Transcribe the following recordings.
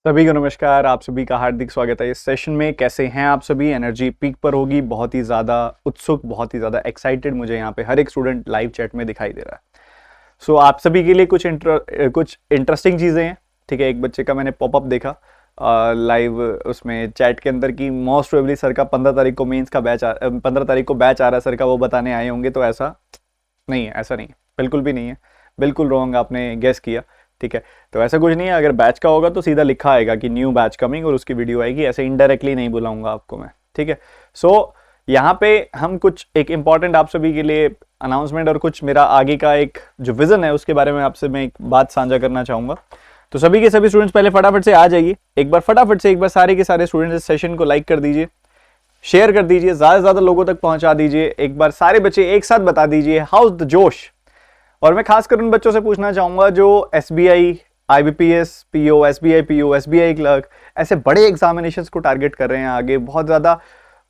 सभी को नमस्कार। आप सभी का हार्दिक स्वागत है इस सेशन में। कैसे हैं आप सभी? एनर्जी पीक पर होगी। बहुत ही ज़्यादा उत्सुक, बहुत ही ज़्यादा एक्साइटेड मुझे यहाँ पे हर एक स्टूडेंट लाइव चैट में दिखाई दे रहा है। सो आप सभी के लिए कुछ इंटरेस्टिंग चीज़ें हैं। ठीक है, एक बच्चे का मैंने पॉपअप देखा लाइव उसमें चैट के अंदर की मोस्ट प्रोबेबली सर का 15 तारीख को मेंस का बैच 15 तारीख को बैच आ रहा है सर का, वो बताने आए होंगे। तो ऐसा नहीं है, ऐसा नहीं है, बिल्कुल भी नहीं है, बिल्कुल रॉन्ग आपने गेस किया। ठीक है, तो ऐसा कुछ नहीं है। अगर बैच का होगा तो सीधा लिखा आएगा कि न्यू बैच कमिंग और उसकी वीडियो आएगी। ऐसे इनडायरेक्टली नहीं बुलाऊंगा आपको मैं। ठीक है, सो यहाँ पे हम कुछ एक इंपॉर्टेंट आप सभी के लिए अनाउंसमेंट और कुछ मेरा आगे का एक जो विजन है उसके बारे में आपसे मैं एक बात साझा करना चाहूंगा। तो सभी के सभी स्टूडेंट्स पहले फटाफट से आ जाइए। एक बार फटाफट से एक बार सारे के सारे स्टूडेंट्स इस सेशन को लाइक कर दीजिए, शेयर कर दीजिए, ज्यादा से ज्यादा लोगों तक पहुंचा दीजिए। एक बार सारे बच्चे एक साथ बता दीजिए हाउ द जोश। और मैं खासकर उन बच्चों से पूछना चाहूंगा जो SBI, IBPS PO, SBI PO, SBI clerk, ऐसे बड़े एग्जामिनेशंस को टारगेट कर रहे हैं, आगे बहुत ज़्यादा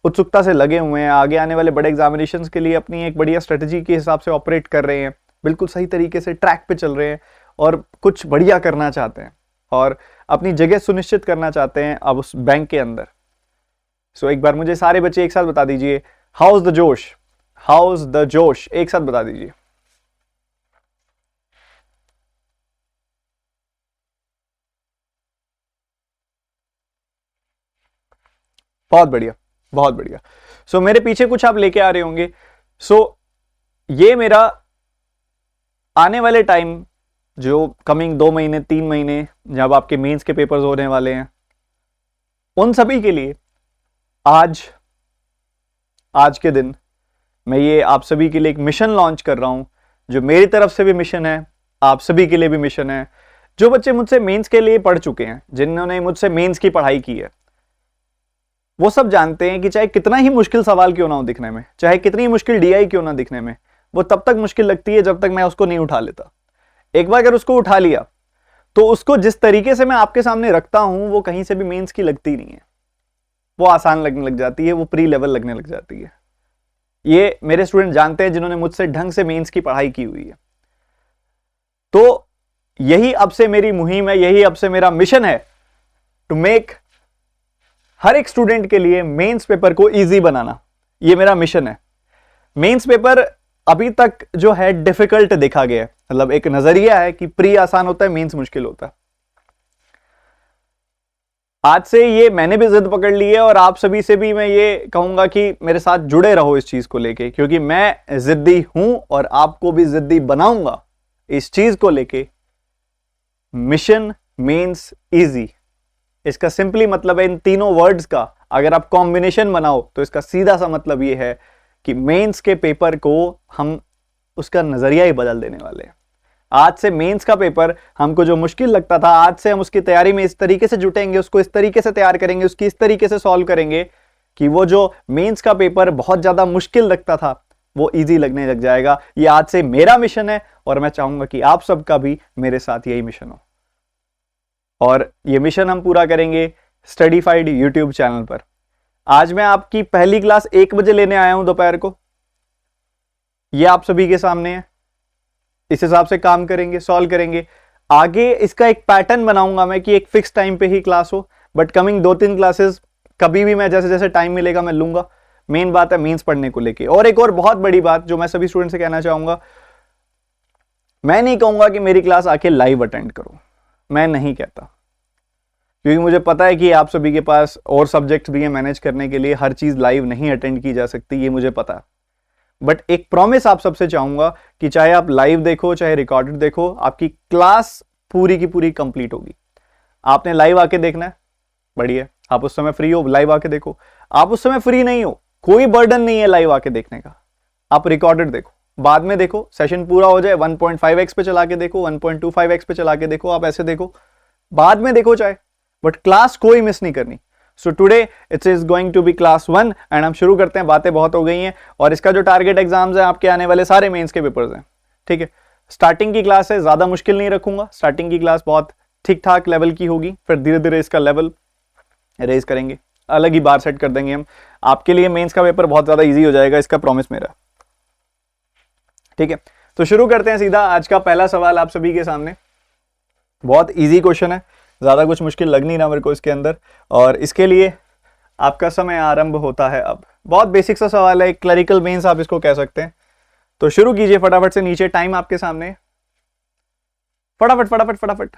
उत्सुकता से लगे हुए हैं, आगे आने वाले बड़े एग्जामिनेशंस के लिए अपनी एक बढ़िया स्ट्रेटजी के हिसाब से ऑपरेट कर रहे हैं, बिल्कुल सही तरीके से ट्रैक पे चल रहे हैं और कुछ बढ़िया करना चाहते हैं और अपनी जगह सुनिश्चित करना चाहते हैं अब उस बैंक के अंदर। सो एक बार मुझे सारे बच्चे एक साथ बता दीजिए हाउस द जोश, हाउस द जोश, एक साथ बता दीजिए। बहुत बढ़िया, बहुत बढ़िया। सो मेरे पीछे कुछ आप लेके आ रहे होंगे। सो ये मेरा आने वाले टाइम जो कमिंग 2 महीने 3 महीने जब आपके मेंस के पेपर्स होने वाले हैं, उन सभी के लिए आज के दिन मैं ये आप सभी के लिए एक मिशन लॉन्च कर रहा हूं, जो मेरी तरफ से भी मिशन है, आप सभी के लिए भी मिशन है। जो बच्चे मुझसे मेंस के लिए पढ़ चुके हैं, जिन्होंने मुझसे मेंस की पढ़ाई की है, वो सब जानते हैं कि चाहे कितना ही मुश्किल सवाल क्यों ना हो दिखने में, चाहे कितनी मुश्किल DI क्यों ना दिखने में, वो तब तक मुश्किल लगती है जब तक मैं उसको नहीं उठा लेता। एक बार अगर उसको उठा लिया तो उसको जिस तरीके से मैं आपके सामने रखता हूं वो कहीं से भी मेंस की लगती नहीं है, वो आसान लगने लग जाती है, वो प्री लेवल लगने लग जाती है। ये मेरे स्टूडेंट जानते हैं जिन्होंने मुझसे ढंग से मेंस की पढ़ाई की हुई है। तो यही अब से मेरी मुहिम है, यही अब से मेरा मिशन है, टू मेक हर एक स्टूडेंट के लिए मेंस पेपर को इजी बनाना। ये मेरा मिशन है। मेंस पेपर अभी तक जो है डिफिकल्ट देखा गया है, मतलब एक नजरिया है कि प्री आसान होता है, मेंस मुश्किल होता है। आज से ये मैंने भी जिद पकड़ ली है और आप सभी से भी मैं ये कहूंगा कि मेरे साथ जुड़े रहो इस चीज को लेके, क्योंकि मैं जिद्दी हूं और आपको भी जिद्दी बनाऊंगा इस चीज को लेके। मिशन मेंस इजी, इसका सिंपली मतलब है इन तीनों वर्ड्स का अगर आप कॉम्बिनेशन बनाओ तो इसका सीधा सा मतलब ये है कि मेंस के पेपर को हम उसका नजरिया ही बदल देने वाले हैं। आज से मेंस का पेपर हमको जो मुश्किल लगता था, आज से हम उसकी तैयारी में इस तरीके से जुटेंगे, उसको इस तरीके से तैयार करेंगे, उसकी इस तरीके से सॉल्व करेंगे कि वो जो मेंस का पेपर बहुत ज्यादा मुश्किल लगता था वो इजी लगने लग जाएगा। ये आज से मेरा मिशन है और मैं चाहूंगा कि आप सबका भी मेरे साथ यही मिशन हो। और ये मिशन हम पूरा करेंगे स्टडीफाइड यूट्यूब चैनल पर। आज मैं आपकी पहली क्लास 1 बजे लेने आया हूं दोपहर को, ये आप सभी के सामने है। इस हिसाब से काम करेंगे, सॉल्व करेंगे। आगे इसका एक पैटर्न बनाऊंगा मैं कि एक फिक्स टाइम पे ही क्लास हो, बट कमिंग 2-3 क्लासेस कभी भी मैं जैसे जैसे टाइम मिलेगा मैं लूंगा। मेन बात है मेंस पढ़ने को लेके। और एक और बहुत बड़ी बात जो मैं सभी स्टूडेंट से कहना चाहूंगा, मैं नहीं कहूंगा कि मेरी क्लास आके लाइव अटेंड करो, मैं नहीं कहता, क्योंकि मुझे पता है कि आप सभी के पास और सब्जेक्ट्स भी हैं मैनेज करने के लिए, हर चीज लाइव नहीं अटेंड की जा सकती, ये मुझे पता है। बट एक प्रॉमिस आप सबसे चाहूंगा कि चाहे आप लाइव देखो चाहे रिकॉर्डेड देखो, आपकी क्लास पूरी की पूरी कंप्लीट होगी। आपने लाइव आके देखना है, बढ़िया, आप उस समय फ्री हो लाइव आके देखो। आप उस समय फ्री नहीं हो, कोई बर्डन नहीं है लाइव आके देखने का, आप रिकॉर्डेड देखो, बाद में देखो, सेशन पूरा हो जाए 1.5x पे चला के देखो, 1.25x पे चला के देखो, आप ऐसे देखो, बाद में देखो चाहे, बट क्लास कोई मिस नहीं करनी। So today it is going to be class 1 and हम शुरू करते हैं। बातें बहुत हो गई हैं और इसका जो टारगेट एग्जाम्स है आपके आने वाले सारे मेंस के पेपर्स हैं। ठीक है, स्टार्टिंग की क्लास है, ज्यादा मुश्किल नहीं रखूंगा, स्टार्टिंग की क्लास बहुत ठीक ठाक लेवल की होगी, फिर धीरे धीरे इसका लेवल रेज करेंगे, अलग ही बार सेट कर देंगे हम। आपके लिए मेंस का पेपर बहुत ज्यादा ईजी हो जाएगा, इसका प्रॉमिस मेरा। ठीक है, तो शुरू करते हैं सीधा। आज का पहला सवाल आप सभी के सामने बहुत ईजी क्वेश्चन है, ज़्यादा कुछ मुश्किल लग नहीं रहा मेरे को इसके अंदर। और इसके लिए आपका समय आरंभ होता है अब। बहुत बेसिक सा सवाल है, एक क्लरिकल मेंस आप इसको कह सकते हैं। तो शुरू कीजिए फटाफट से, नीचे टाइम आपके सामने, फटाफट फटाफट फटाफट।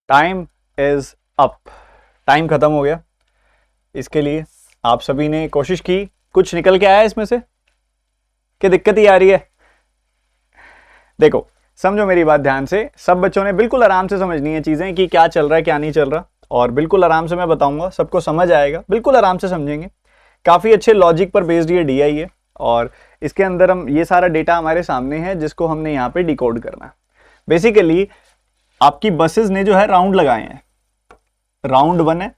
टाइम इज अप, टाइम खत्म हो गया। इसके लिए आप सभी ने कोशिश की, कुछ निकल के आया इसमें से कि दिक्कत ही आ रही है? देखो समझो मेरी बात ध्यान से, सब बच्चों ने बिल्कुल आराम से समझनी है चीजें कि क्या चल रहा है क्या नहीं चल रहा, और बिल्कुल आराम से मैं बताऊंगा, सबको समझ आएगा, बिल्कुल आराम से समझेंगे। काफी अच्छे लॉजिक पर बेस्ड ये डीआई है, और इसके अंदर हम ये सारा डेटा हमारे सामने है जिसको हमने यहाँ पे डिकोड करना है। बेसिकली आपकी बसेस ने जो है राउंड लगाए हैं, राउंड 1 है,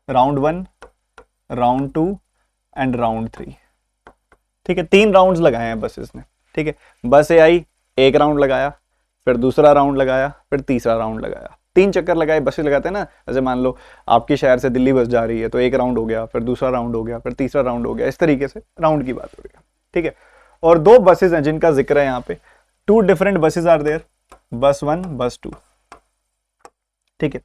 राउंड 1, राउंड 2 एंड राउंड 3। ठीक है, 3 राउंड्स लगाए हैं बसेस ने। ठीक है, बस ए आई, एक राउंड लगाया, फिर दूसरा राउंड लगाया, फिर तीसरा राउंड लगाया, 3 चक्कर लगाए। बसेस लगाते हैं ना, जैसे मान लो आपके शहर से दिल्ली बस जा रही है, तो एक राउंड हो गया, फिर दूसरा राउंड हो गया, फिर तीसरा राउंड हो गया, इस तरीके से राउंड की बात हो रही है। ठीक है, और 2 बसेस हैं जिनका जिक्र है यहाँ पे, 2 डिफरेंट बसेस आर देयर, बस 1, बस 2। ठीक है,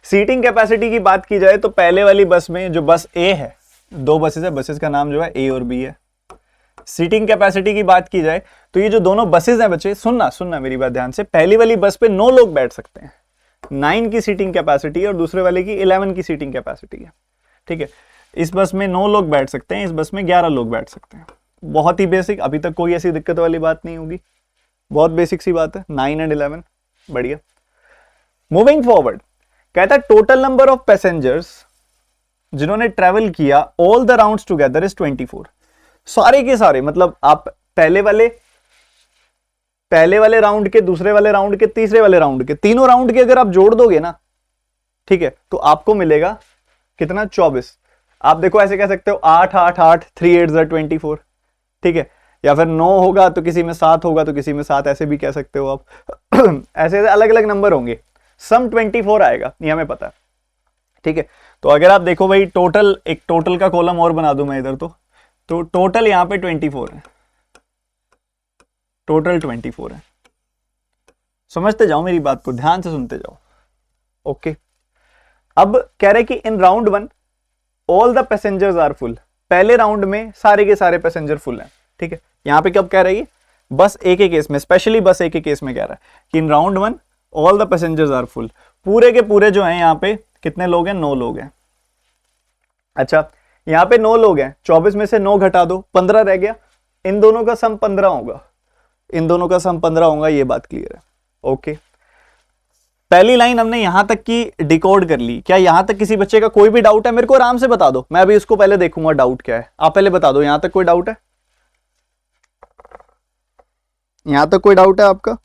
सीटिंग कैपेसिटी की बात की जाए तो पहले वाली बस में जो बस ए है, 2 बसेस है, बसेस का नाम जो है ए और बी है। सीटिंग कैपेसिटी की बात की जाए तो ये जो दोनों बसेस हैं बच्चे, सुनना मेरी बात ध्यान से, पहली वाली बस पे 9 लोग बैठ सकते हैं, 9 की सीटिंग कैपेसिटी है, और दूसरे वाले की 11 की सीटिंग कैपेसिटी है। ठीक है, इस बस में 9 लोग बैठ सकते हैं, इस बस में 11 लोग बैठ सकते हैं। बहुत ही बेसिक, अभी तक कोई ऐसी दिक्कत वाली बात नहीं होगी, बहुत बेसिक सी बात है। 9 एंड 11, बढ़िया। मूविंग फॉरवर्ड, कहता है टोटल नंबर ऑफ पैसेंजर्स जिन्होंने ट्रेवल किया all the rounds together is 24। सारे के सारे, मतलब आप पहले वाले राउंड के, दूसरे वाले राउंड के, तीसरे वाले राउंड के, तीनों राउंड के अगर आप जोड़ दोगे ना, ठीक है, तो आपको मिलेगा कितना? 24। आप देखो ऐसे कह सकते हो 8 8 8, 3 8 24। ठीक है, या फिर 9 होगा तो किसी में 7 होगा तो किसी में 7, ऐसे भी कह सकते हो आप। ऐसे अलग अलग नंबर होंगे, सम 24 आएगा, ये हमें पता है। ठीक है, तो अगर आप देखो भाई टोटल, एक टोटल का कॉलम और बना दूं मैं इधर, तो टोटल यहां पे 24 है, टोटल 24 है। समझते जाओ मेरी बात को, ध्यान से सुनते जाओ। ओके, अब कह रहे कि in round 1 all the passengers are full, पहले राउंड में सारे के सारे पैसेंजर फुल हैं, ठीक है। यहां पे कब कह रही है, बस ए के केस में, स्पेशली बस ए के केस में कह रहा है कि in round 1 all the passengers are full. पूरे के पूरे जो हैं यहाँ पे कितने लोग हैं, 9 लोग हैं। अच्छा, यहाँ पे 9 लोग हैं, 24 में से 9 घटा दो, 15 रह गया। इन दोनों का सम 15 होगा, इन दोनों का सम 15 होगा, ये बात क्लियर है। ओके, पहली लाइन हमने यहां तक की डिकोड कर ली। क्या यहां तक किसी बच्चे का कोई भी डाउट है? मेरे को आराम से बता दो, मैं अभी इसको पहले देखूंगा डाउट क्या है। आप पहले बता दो, यहां तक कोई डाउट है? यहां तक कोई डाउट है आपका?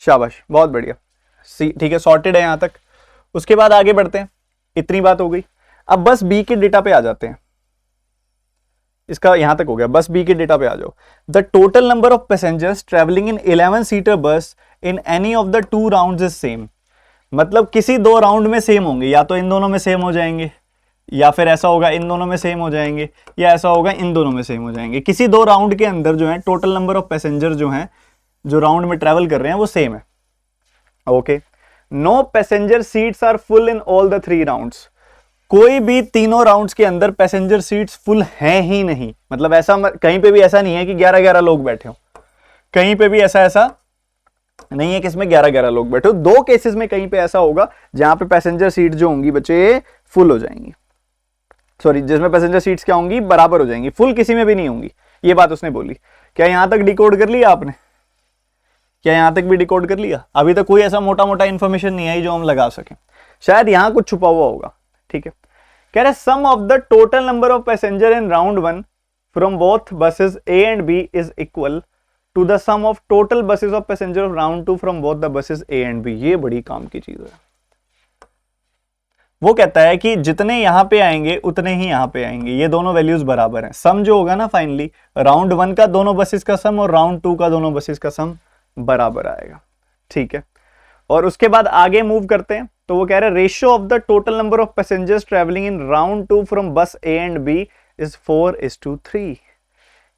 शाबाश, बहुत बढ़िया, ठीक है, सॉर्टेड है यहां तक। उसके बाद आगे बढ़ते हैं, इतनी बात हो गई। अब बस बी के डेटा पे आ जाते हैं। इसका यहां तक हो गया, बस बी के डेटा पे आ जाओ। The total number of passengers travelling in 11 seater bus in any of the 2 rounds is same. मतलब किसी 2 राउंड में सेम होंगे, या तो इन दोनों में सेम हो जाएंगे, या फिर ऐसा होगा इन दोनों में सेम हो जाएंगे, या ऐसा होगा इन दोनों में सेम हो जाएंगे। किसी 2 राउंड के अंदर जो है टोटल नंबर ऑफ पैसेंजर जो हैं, जो राउंड में ट्रेवल कर रहे हैं, वो सेम है। Okay, no passenger seats are full in all the 3 rounds. कोई भी तीनों राउंड्स के अंदर पैसेंजर सीट्स फुल हैं ही नहीं। मतलब ऐसा कहीं पे भी ऐसा नहीं है कि 11-11 लोग बैठे हो, कहीं पे भी ऐसा नहीं है कि इसमें 11-11 लोग बैठे हो। 2 केसेस में कहीं पे ऐसा होगा जहां पे पैसेंजर सीट जो होंगी बच्चे फुल हो जाएंगी, सॉरी, जिसमें पैसेंजर सीट्स क्या होंगी, बराबर हो जाएंगी, फुल किसी में भी नहीं होंगी। ये बात उसने बोली। क्या यहां तक डिकोड कर लिया आपने? क्या यहां तक भी डिकोड कर लिया? अभी तक कोई ऐसा मोटा मोटा इंफॉर्मेशन नहीं आई जो हम लगा सकें, शायद यहां कुछ छुपा हुआ होगा, ठीक है। कह रहे sum of the total number of passenger in round 1 from both buses A and B is equal to the sum of total buses of passenger of round 2 from both the buses A and B. ये बड़ी काम की चीज है। वो कहता है कि जितने यहां पे आएंगे उतने ही यहां पे आएंगे, ये दोनों वैल्यूज बराबर हैं। सम जो होगा ना फाइनली, राउंड 1 का दोनों बसेस का सम और राउंड 2 का दोनों बसेस का सम बराबर आएगा, ठीक है। और उसके बाद आगे मूव करते हैं, तो वो कह रहे हैं ratio of the total number of passengers travelling in round 2 from बस ए एंड बी इज 4:3।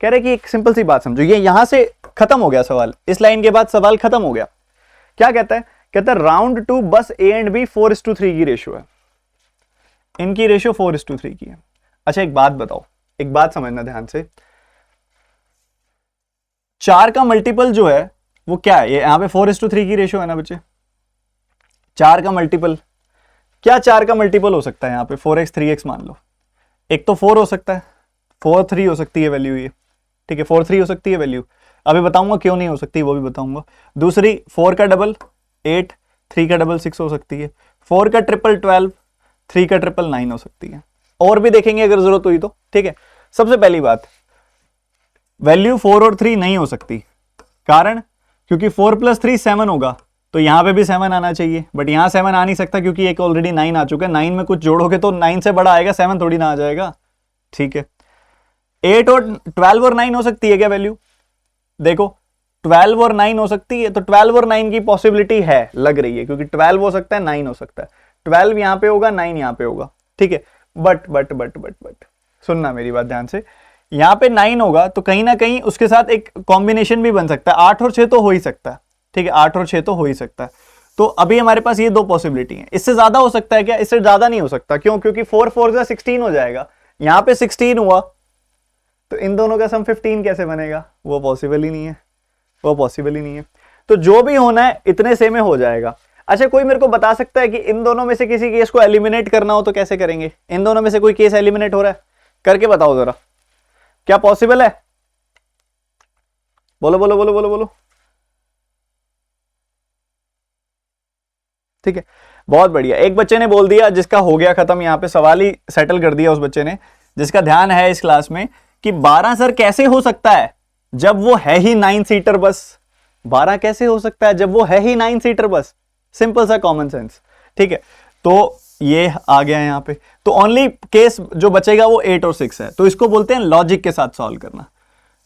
कह रहे कि एक सिंपल सी बात समझो, ये यहां से खत्म हो गया सवाल, इस लाइन के बाद सवाल खत्म हो गया। क्या कहता है? कहता है राउंड 2 बस ए एंड बी 4:3 की रेशियो है, इनकी रेशियो 4:3 की है। अच्छा, एक बात बताओ, एक बात समझना ध्यान से, 4 का मल्टीपल जो है वो क्या है? ये यहां पे 4:3 की रेशियो है ना बच्चे। 4 का मल्टीपल क्या, 4 का मल्टीपल हो सकता है यहाँ पे 4x 3x मान लो। एक तो 4 हो सकता है, 4 3 हो सकती है वैल्यू ये, ठीक है, 4 3 हो सकती है वैल्यू। अभी बताऊंगा क्यों नहीं हो सकती, वो भी बताऊंगा। दूसरी 4 का डबल 8, 3 का डबल 6 हो सकती है, 4 का ट्रिपल 12, 3 का ट्रिपल 9 हो सकती है। और भी देखेंगे अगर जरूरत हुई तो, ठीक है। सबसे पहली बात, वैल्यू 4 और 3 नहीं हो सकती, कारण क्योंकि 4 + 3 7 होगा, तो यहां पे भी 7 आना चाहिए, बट यहां 7 आ नहीं सकता क्योंकि एक ऑलरेडी 9 आ चुका है। 9 में कुछ जोड़ोगे तो 9 से बड़ा आएगा, 7 थोड़ी ना आ जाएगा, ठीक है। 8 और 12 और 9 हो सकती है क्या वैल्यू? देखो 12 और 9 हो सकती है, तो 12 और 9 की पॉसिबिलिटी है, लग रही है, क्योंकि 12 हो सकता है, 9 हो सकता है। 12 यहां पे होगा, 9 यहां पे होगा, ठीक है। बट सुनना मेरी बात ध्यान से, यहां पे 9 होगा तो कहीं ना कहीं उसके साथ एक कॉम्बिनेशन भी बन सकता है, 8 और 6 तो हो ही सकता है, ठीक है, 8 और 6 तो हो ही सकता है। तो अभी हमारे पास ये 2 पॉसिबिलिटी हैं। इससे ज्यादा हो सकता है क्या? इससे ज्यादा नहीं हो सकता, क्यों? क्योंकि 4 4 से 16 हो जाएगा, यहां पे 16 हुआ तो इन दोनों का सम 15 कैसे बनेगा? वो पॉसिबल ही नहीं है, वो पॉसिबल ही नहीं है। तो जो भी होना है इतने से में हो जाएगा। अच्छा, कोई मेरे को बता सकता है कि इन दोनों में से किसी केस को एलिमिनेट करना हो तो कैसे करेंगे? इन दोनों में से कोई केस एलिमिनेट हो रहा है, करके बताओ जरा, क्या पॉसिबल है? बोलो बोलो बोलो बोलो बोलो। ठीक है, बहुत बढ़िया। एक बच्चे ने बोल दिया, जिसका हो गया खत्म, यहां पे सवाल ही सेटल कर दिया उस बच्चे ने, जिसका ध्यान है इस क्लास में कि 12 सर कैसे हो सकता है जब वो है ही 9 सीटर बस। 12 कैसे हो सकता है जब वो है ही 9 सीटर बस? सिंपल सा कॉमन सेंस, ठीक है। तो ये आ गया यहां पे, तो ओनली केस जो बचेगा वो 8 और 6 है, तो इसको बोलते हैं लॉजिक के साथ सॉल्व करना।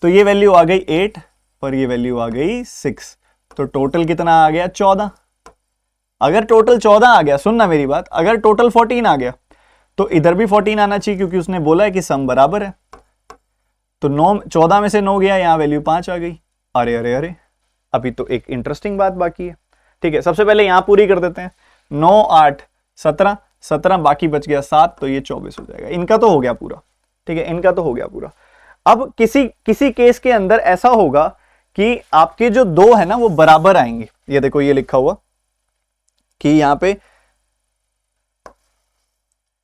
तो ये वैल्यू आ गई 8 और ये वैल्यू आ गई 6, तो टोटल कितना आ गया? 14। अगर टोटल 14 आ गया, सुनना मेरी बात, अगर टोटल 14 आ गया तो इधर भी 14 आना चाहिए, क्योंकि उसने बोला है कि सम बराबर है। तो 9, 14 में से 9 गया, यहां वैल्यू 5 आ गई। अरे अरे अरे, अभी तो एक इंटरेस्टिंग बात बाकी है। ठीक है, सबसे पहले यहां पूरी कर देते हैं। 9 8 17, 17 बाकी बच गया 7, तो ये 24 हो जाएगा। इनका तो हो गया पूरा। ठीक है, इनका तो हो गया पूरा। अब किसी केस के अंदर ऐसा होगा कि आपके जो दो है ना वो बराबर आएंगे। ये देखो, ये लिखा हुआ कि यहां पे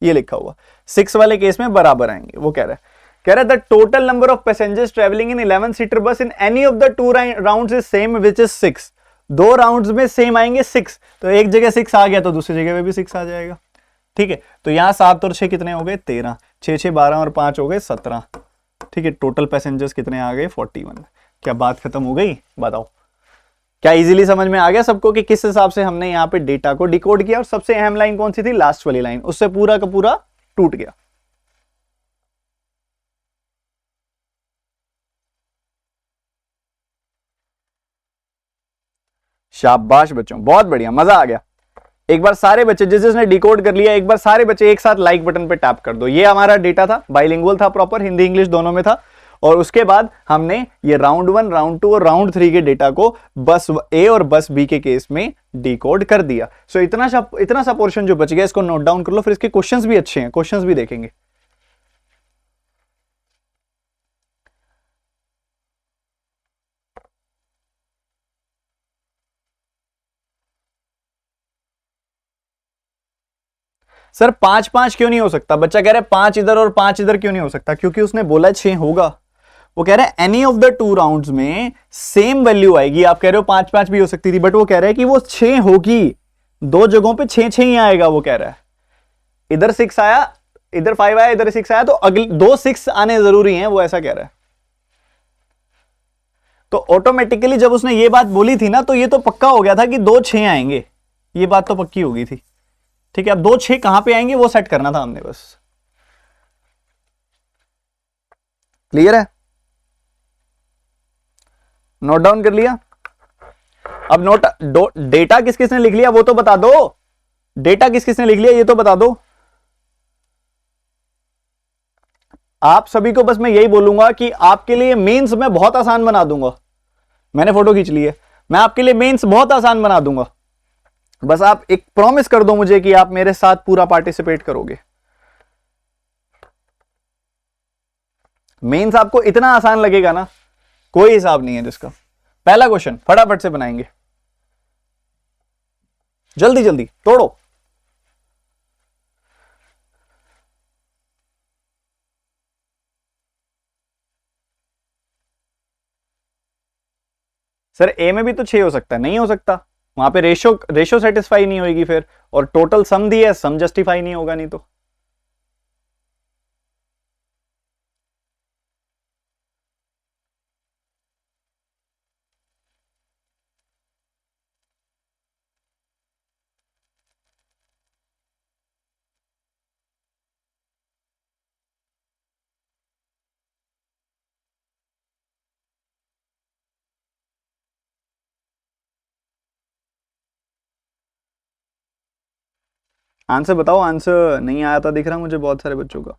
ये लिखा हुआ 6 वाले केस में बराबर आएंगे। वो कह रहा है the total number of passengers travelling in 11 seater bus in any of the 2 rounds is same which is 6। 2 rounds में सेम आएंगे 6, तो एक जगह 6 आ गया तो दूसरी जगह पे भी 6 आ जाएगा। ठीक है, तो यहां 7 और 6 कितने हो गए 13, 6 6 12 और 5 हो गए 17। ठीक है, टोटल पैसेंजर्स कितने आ गए 41। क्या बात खत्म हो गई? बताओ, क्या इजीली समझ में आ गया सबको कि किस हिसाब से हमने यहाँ पे डेटा को डिकोड किया? और सबसे अहम लाइन कौन सी थी? लास्ट वाली लाइन, उससे पूरा का पूरा टूट गया। शाबाश बच्चों, बहुत बढ़िया, मजा आ गया। एक बार सारे बच्चे जिसने डिकोड कर लिया, एक बार सारे बच्चे एक साथ लाइक बटन पे टैप कर दो। ये हमारा डेटा था, बाइलिंगुअल था, प्रॉपर हिंदी इंग्लिश दोनों में था। और उसके बाद हमने ये राउंड 1, राउंड 2 और राउंड 3 के डेटा को बस ए और बस बी के केस में डिकोड कर दिया। सो इतना सा पोर्शन जो बच गया इसको नोट डाउन कर लो, फिर इसके क्वेश्चंस भी अच्छे हैं, क्वेश्चंस भी देखेंगे। सर 5 5 क्यों नहीं हो सकता? बच्चा कह रहा है 5 इधर और 5 इधर क्यों नहीं हो सकता? क्योंकि उसने बोला 6 होगा। वो कह रहा है एनी ऑफ द 2 राउंड्स में सेम वैल्यू आएगी। आप कह रहे हो 5 5 भी हो सकती थी, बट वो कह रहा है कि वो 6 होगी। 2 जगहों पे 6 6 ही आएगा। वो कह रहा है इधर 6 आया, इधर 5 आया, इधर 6 आया, तो अगले 2 6 आने जरूरी हैं, वो ऐसा कह रहा है। तो ऑटोमेटिकली जब उसने ये बात बोली थी ना, तो ये तो पक्का हो गया था कि 2 6 आएंगे। ये बात तो पक्की हो गई थी। ठीक है, अब 2 6 कहां पे आएंगे वो सेट करना था हमने बस। क्लियर है? नोट डाउन कर लिया? अब डेटा किस किसने लिख लिया वो तो बता दो। डेटा किस किसने लिख लिया ये तो बता दो। आप सभी को बस मैं यही बोलूंगा कि आपके लिए मेंस मैं बहुत आसान बना दूंगा। मैंने फोटो खींच ली है, मैं आपके लिए मेंस बहुत आसान बना दूंगा। बस आप एक प्रॉमिस कर दो मुझे कि आप मेरे साथ पूरा पार्टिसिपेट करोगे। मेंस आपको इतना आसान लगेगा ना, कोई हिसाब नहीं है जिसका। पहला क्वेश्चन फटाफट से बनाएंगे, जल्दी जल्दी तोड़ो। सर ए में भी तो 6 हो सकता है, नहीं हो सकता? वहां पे रेशो सेटिस्फाई नहीं होगी फिर, और टोटल सम दिया, सम जस्टिफाई नहीं होगा नहीं तो। आंसर बताओ, आंसर नहीं आया था दिख रहा मुझे बहुत सारे बच्चों का।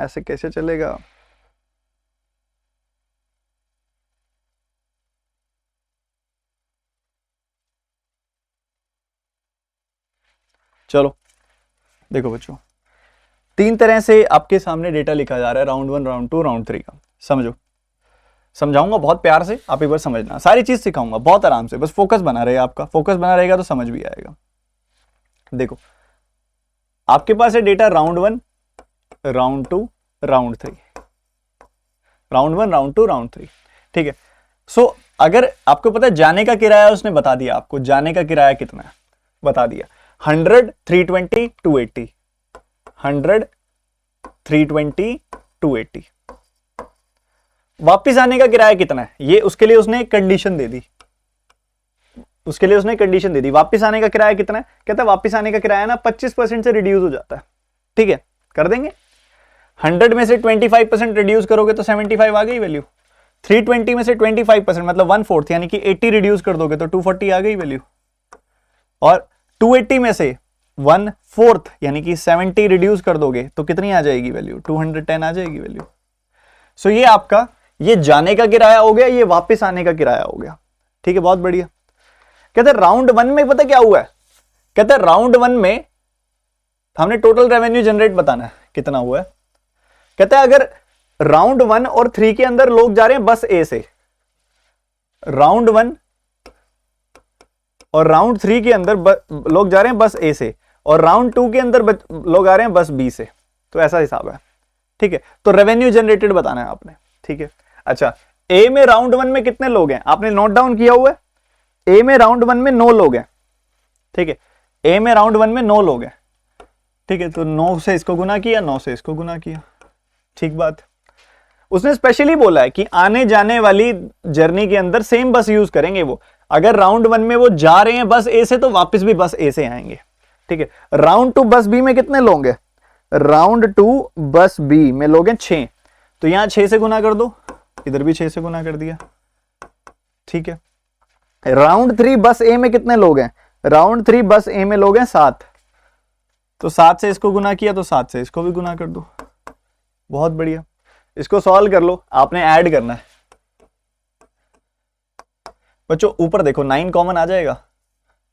ऐसे कैसे चलेगा? चलो देखो बच्चों, 3 तरह से आपके सामने डेटा लिखा जा रहा है, राउंड 1, राउंड 2, राउंड 3 का। समझो, समझाऊंगा बहुत प्यार से, आप एक बार समझना, सारी चीज सिखाऊंगा बहुत आराम से, बस फोकस बना रहे। आपका फोकस बना रहेगा तो समझ भी आएगा। देखो, आपके पास है data round 1, round 2, round 3। Round 1, round 2, round 3। ठीक है, सो अगर आपको पता है जाने का किराया उसने बता दिया, आपको जाने का किराया कितना है बता दिया, 100, 320, 280, 100, 320, 280। वापिस आने का किराया कितना है, ये उसके लिए उसने एक कंडीशन दे दी, उसके लिए उसने कंडीशन दे दी। वापिस आने का किराया कितना है, कहता है वापिस आने का किराया ना 25% से रिड्यूस हो जाता है। ठीक है, कर देंगे। 100 में से 25% रिड्यूस करोगे तो 75 आ गई वैल्यू। 320 में से 25% मतलब 1/4 यानी कि 80 रिड्यूस कर दोगे तो 240 आ गई वैल्यू। और 280 में से 1/4 यानी कि 70 रिड्यूस कर दोगे तो कितनी आ जाएगी वैल्यू, 210 आ जाएगी वैल्यू। सो ये आपका ये जाने का किराया हो गया, ये वापस आने का किराया हो गया। ठीक है, बहुत बढ़िया। कहते राउंड 1 में पता क्या हुआ है, कहते राउंड 1 में हमने टोटल रेवेन्यू जनरेट बताना है कितना हुआ है। कहता है अगर राउंड 1 और 3 के अंदर लोग जा रहे हैं बस ए से, राउंड 1 और राउंड 3 के अंदर लोग जा रहे हैं बस ए से, और राउंड 2 के अंदर लोग आ रहे हैं बस बी से, तो ऐसा हिसाब है। ठीक है, तो रेवेन्यू जनरेटेड बताना है आपने। ठीक है, अच्छा ए में राउंड 1 में कितने लोग हैं, आपने नोट डाउन किया हुआ है। ए में राउंड 1 में 9 लोग हैं। ठीक है, ए में राउंड 1 में 9 लोग हैं। ठीक है, तो 9 से इसको गुना किया, 9 से इसको गुना किया। ठीक बात। उसने स्पेशली बोला है कि आने जाने वाली जर्नी के अंदर सेम बस यूज करेंगे वो। अगर राउंड 1 में वो जा रहे हैं बस ए से तो वापस भी बस ए से आएंगे। ठीक है, राउंड 2 बस बी में कितने लोग हैं, राउंड 2 बस बी में लोग हैं 6, तो यहां 6 से गुना कर दो, इधर भी 6 से गुना कर दिया। ठीक है, राउंड 3 बस ए में कितने लोग हैं, राउंड 3 बस ए में लोग हैं 7, तो 7 से इसको गुना किया तो 7 से इसको भी गुना कर दो। बहुत बढ़िया, इसको सॉल्व कर लो, आपने ऐड करना है बच्चों। ऊपर देखो 9 कॉमन आ जाएगा,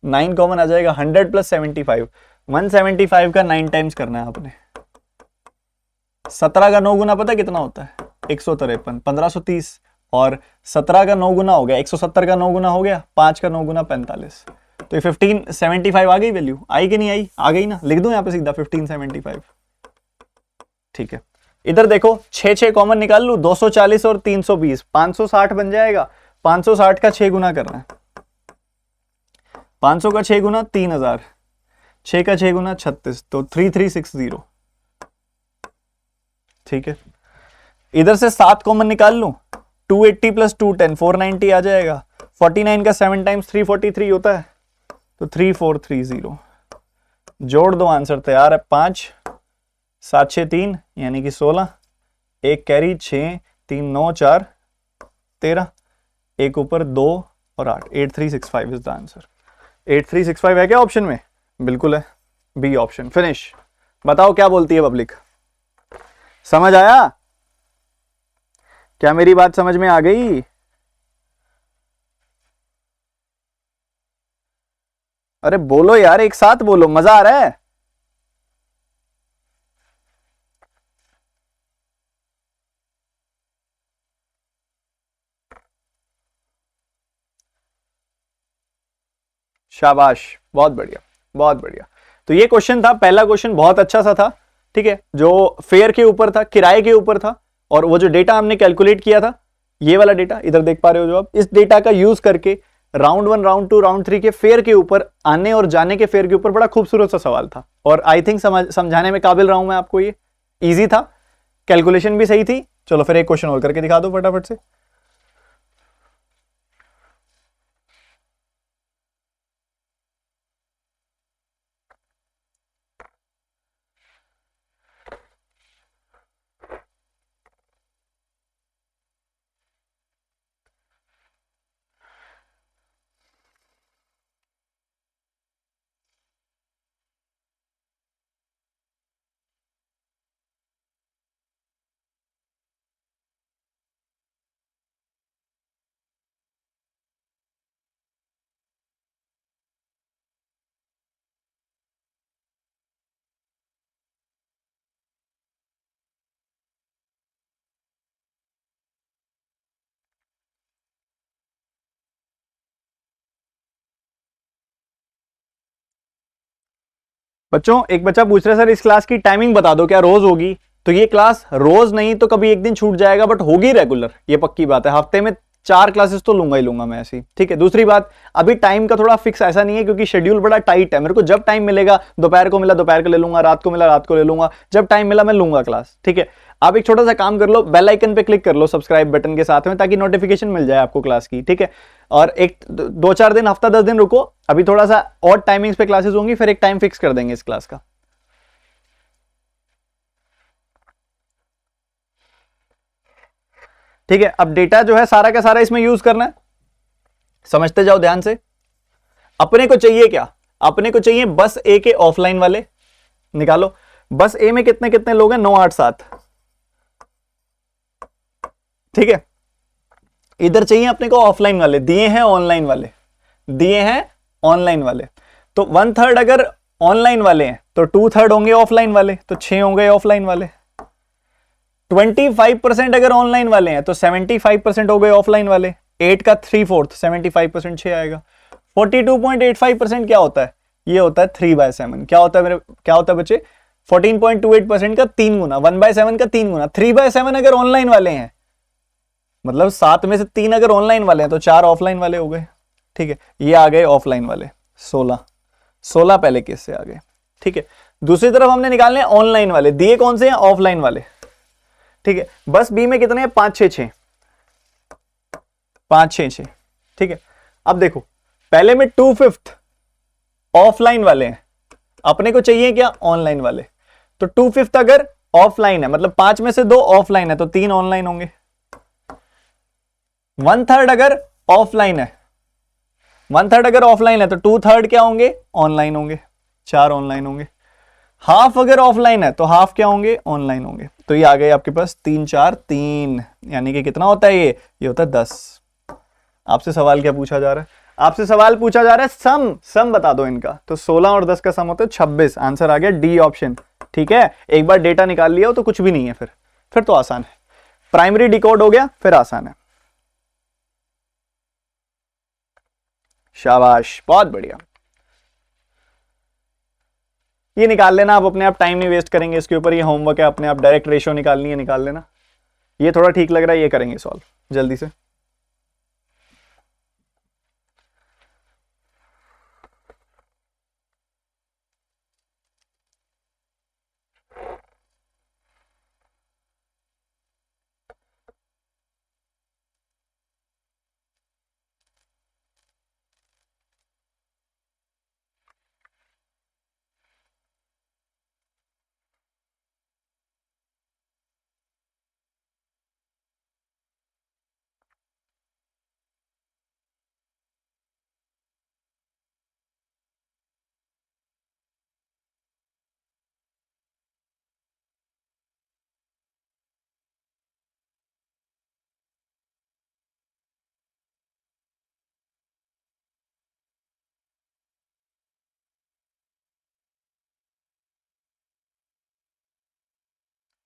9 कॉमन आ जाएगा। 100 प्लस 75, 175 का 9 टाइम्स करना है आपने। 17 का 9 गुना पता कितना होता है, 153, 1530, और 17 का 9 गुना हो गया 170 का 9 गुना हो गया, 5 का 9 गुना 45, तो ये 1575 आ गई वैल्यू। आई कि नहीं आई, आ गई ना, लिख दो यहाँ पे सीधा 1575। ठीक है, इधर देखो 6 कॉमन निकाल लू, 240 और 320, 560 बन जाएगा। 560 का 6 गुना करना है, 500 का 6 गुना 3000, 6 का 6 गुना 36, तो 3360। ठीक है, इधर से 7 कॉमन निकाल लूं, 280 प्लस 210 490 आ जाएगा। 49 का 7 टाइम्स 343 होता है, तो 3430। जोड़ दो, आंसर तैयार है। 5 7 6 3 यानी कि 16, एक कैरी 6 3 9 4 13, एक ऊपर 2 और 8, 8365 इज द आंसर। 8365 है क्या ऑप्शन में, बिल्कुल है, बी ऑप्शन। फिनिश। बताओ क्या बोलती है पब्लिक, समझ आया क्या, मेरी बात समझ में आ गई। अरे बोलो यार, एक साथ बोलो, मजा आ रहा है। शाबाश, बहुत बढ़िया, बहुत बढ़िया। तो ये क्वेश्चन था, पहला क्वेश्चन बहुत अच्छा सा था। ठीक है, जो फेयर के ऊपर था, किराए के ऊपर था, और वो जो डेटा हमने कैलकुलेट किया था, ये वाला डेटा इधर देख पा रहे हो जो आप, इस डेटा का यूज करके राउंड 1 राउंड 2 राउंड 3 के फेयर के ऊपर, आने और जाने के फेयर के ऊपर बड़ा खूबसूरत सा सवाल था, और आई थिंक समझाने में काबिल रहा हूं मैं आपको। ये इजी था, कैलकुलेशन भी सही थी। चलो फिर एक क्वेश्चन और करके दिखा दो फटाफट से। बच्चों एक बच्चा पूछ रहा है सर इस क्लास की टाइमिंग बता दो, क्या रोज होगी। तो ये क्लास रोज नहीं तो कभी एक दिन छूट जाएगा, बट होगी रेगुलर, ये पक्की बात है। हफ्ते में 4 क्लासेस तो लूंगा ही लूंगा मैं ऐसी, ठीक है। दूसरी बात, अभी टाइम का थोड़ा फिक्स ऐसा नहीं है क्योंकि शेड्यूल बड़ा टाइट है, मेरे को जब टाइम मिलेगा, दोपहर को मिला दोपहर को ले लूंगा, रात को मिला रात को ले लूंगा, जब टाइम मिला मैं लूंगा क्लास, ठीक है। आप एक छोटा सा काम कर लो, बेल आइकन पे क्लिक कर लो सब्सक्राइब बटन के साथ में, ताकि नोटिफिकेशन मिल जाए आपको क्लास की, ठीक है। और एक 2-4 दिन, हफ्ता 10 दिन रुको, अभी थोड़ा सा और टाइमिंग्स पे क्लासेस होंगी, फिर एक टाइम फिक्स कर देंगे इस क्लास का। ठीक है, अब डेटा जो है सारा का सारा इसमें यूज करना है, समझते जाओ ध्यान से। अपने को चाहिए क्या, अपने को चाहिए बस ए के ऑफलाइन वाले निकालो। बस ए में कितने कितने लोग हैं, 9 8 7, ठीक है। इधर चाहिए अपने को ऑफलाइन वाले, दिए हैं ऑनलाइन वाले, दिए हैं ऑनलाइन वाले। तो 1/3 अगर ऑनलाइन वाले हैं तो 2/3 होंगे ऑफलाइन वाले, तो 6 होंगे ऑफलाइन वाले। 25% अगर ऑनलाइन वाले हैं तो 75% हो गए ऑफलाइन वाले। 8 का 3/4 75% 6 आएगा। 42.85% क्या होता है, ये होता है 3/7। क्या होता है मेरे, क्या होता है बच्चे, 14.28% का 3 गुना, 1/7 का 3 गुना। 3/7 अगर ऑनलाइन वाले हैं, मतलब 7 में से 3 अगर ऑनलाइन वाले हैं तो 4 ऑफलाइन वाले हो गए, ठीक है। ये आ गए ऑफलाइन वाले 16 पहले केस से आ गए, ठीक है। दूसरी तरफ हमने निकालने हैं ऑनलाइन वाले, दिए कौन से हैं, ऑफलाइन वाले, ठीक है। बस बी में कितने हैं, 5 6 6, 5 6 6, ठीक है। अब देखो, पहले में 2/5 ऑफलाइन वाले हैं, अपने को चाहिए क्या, ऑनलाइन वाले। तो 2/5 अगर ऑफलाइन है, मतलब 5 में से 2 ऑफलाइन है, तो 3 ऑनलाइन होंगे। 1/3 अगर ऑफलाइन है, 1/3 अगर ऑफलाइन है तो 2/3 क्या होंगे, ऑनलाइन होंगे, 4 ऑनलाइन होंगे। हाफ अगर ऑफलाइन है तो हाफ क्या होंगे, ऑनलाइन होंगे। तो ये आ गए आपके पास 3 4 3, यानी कि कितना होता है ये होता है 10। आपसे सवाल क्या पूछा जा रहा है, आपसे सवाल पूछा जा रहा है सम बता दो इनका। तो 16 और 10 का सम होता है 26। आंसर आ गया डी ऑप्शन, ठीक है। एक बार डेटा निकाल लिया हो तो कुछ भी नहीं है, फिर तो आसान है। प्राइमरी डिकोड हो गया, फिर आसान है। शाबाश, बहुत बढ़िया। ये निकाल लेना, आप अपने आप टाइम नहीं वेस्ट करेंगे इसके ऊपर, ये होमवर्क है, अपने आप डायरेक्ट रेशियो निकालनी है, निकाल लेना। ये थोड़ा ठीक लग रहा है, ये करेंगे सॉल्व जल्दी से।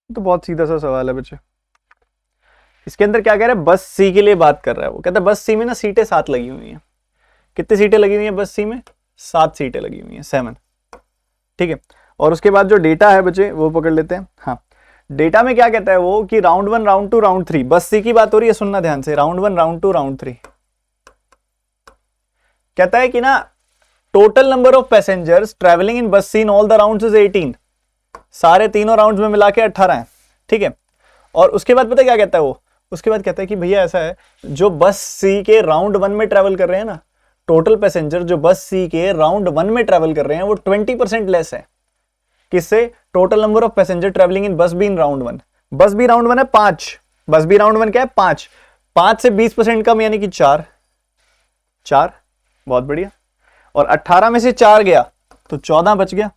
तो बहुत सीधा सा सवाल है बच्चे। इसके अंदर क्या कह रहा है, बस सी के लिए बात कर रहा है। वो कहता है बस सी में ना सीटें 7 लगी हुई हैं। कितनी सीटें लगी हुई हैं बस सी में, 7 सीटें लगी हुई हैं, 7, ठीक है। और उसके बाद जो डेटा है बच्चे वो पकड़ लेते हैं। हाँ, डेटा में क्या कहता है वो कि राउंड 1 राउंड 2 राउंड 3, बस सी की बात हो रही है, सुनना ध्यान से। राउंड 1 राउंड 2 राउंड 3 कहता है कि ना total number of passengers travelling in bus C in all the rounds is 18। सारे तीनों राउंड्स में मिला के 18 है, ठीक है। और उसके बाद पता है क्या कहता है वो, उसके बाद कहता है कि भैया ऐसा है, जो बस सी के राउंड 1 में ट्रेवल कर रहे हैं ना, टोटल पैसेंजर जो बस सी के राउंड 1 में ट्रेवल कर रहे हैं वो 20% लेस है। किससे, total number of passenger travelling in बस बी इन राउंड 1। बस बी राउंड 1 है 5, बस बी राउंड 1 क्या है 5, 5 से 20% कम यानी कि 4, बहुत बढ़िया। और 18 में से 4 गया तो 14 बच गया,